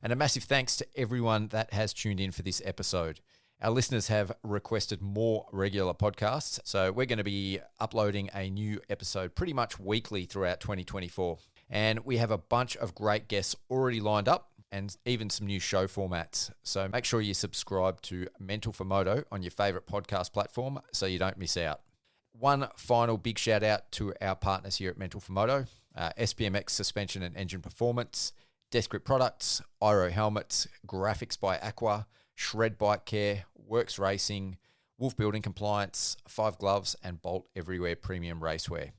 And a massive thanks to everyone that has tuned in for this episode. Our listeners have requested more regular podcasts, so we're going to be uploading a new episode pretty much weekly throughout 2024. And we have a bunch of great guests already lined up, and even some new show formats. So make sure you subscribe to Mental for Moto on your favorite podcast platform so you don't miss out. One final big shout out to our partners here at Mental for Moto, SPMX Suspension and Engine Performance, Desk Grip Products, Iro Helmets, Graphics by Aqua, Shred Bike Care, Works Racing, Wolf Building Compliance, 5 Gloves, and Bolt Everywhere Premium Racewear.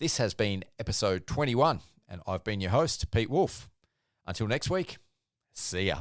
This has been episode 21, and I've been your host, Pete Wolf. Until next week, see ya.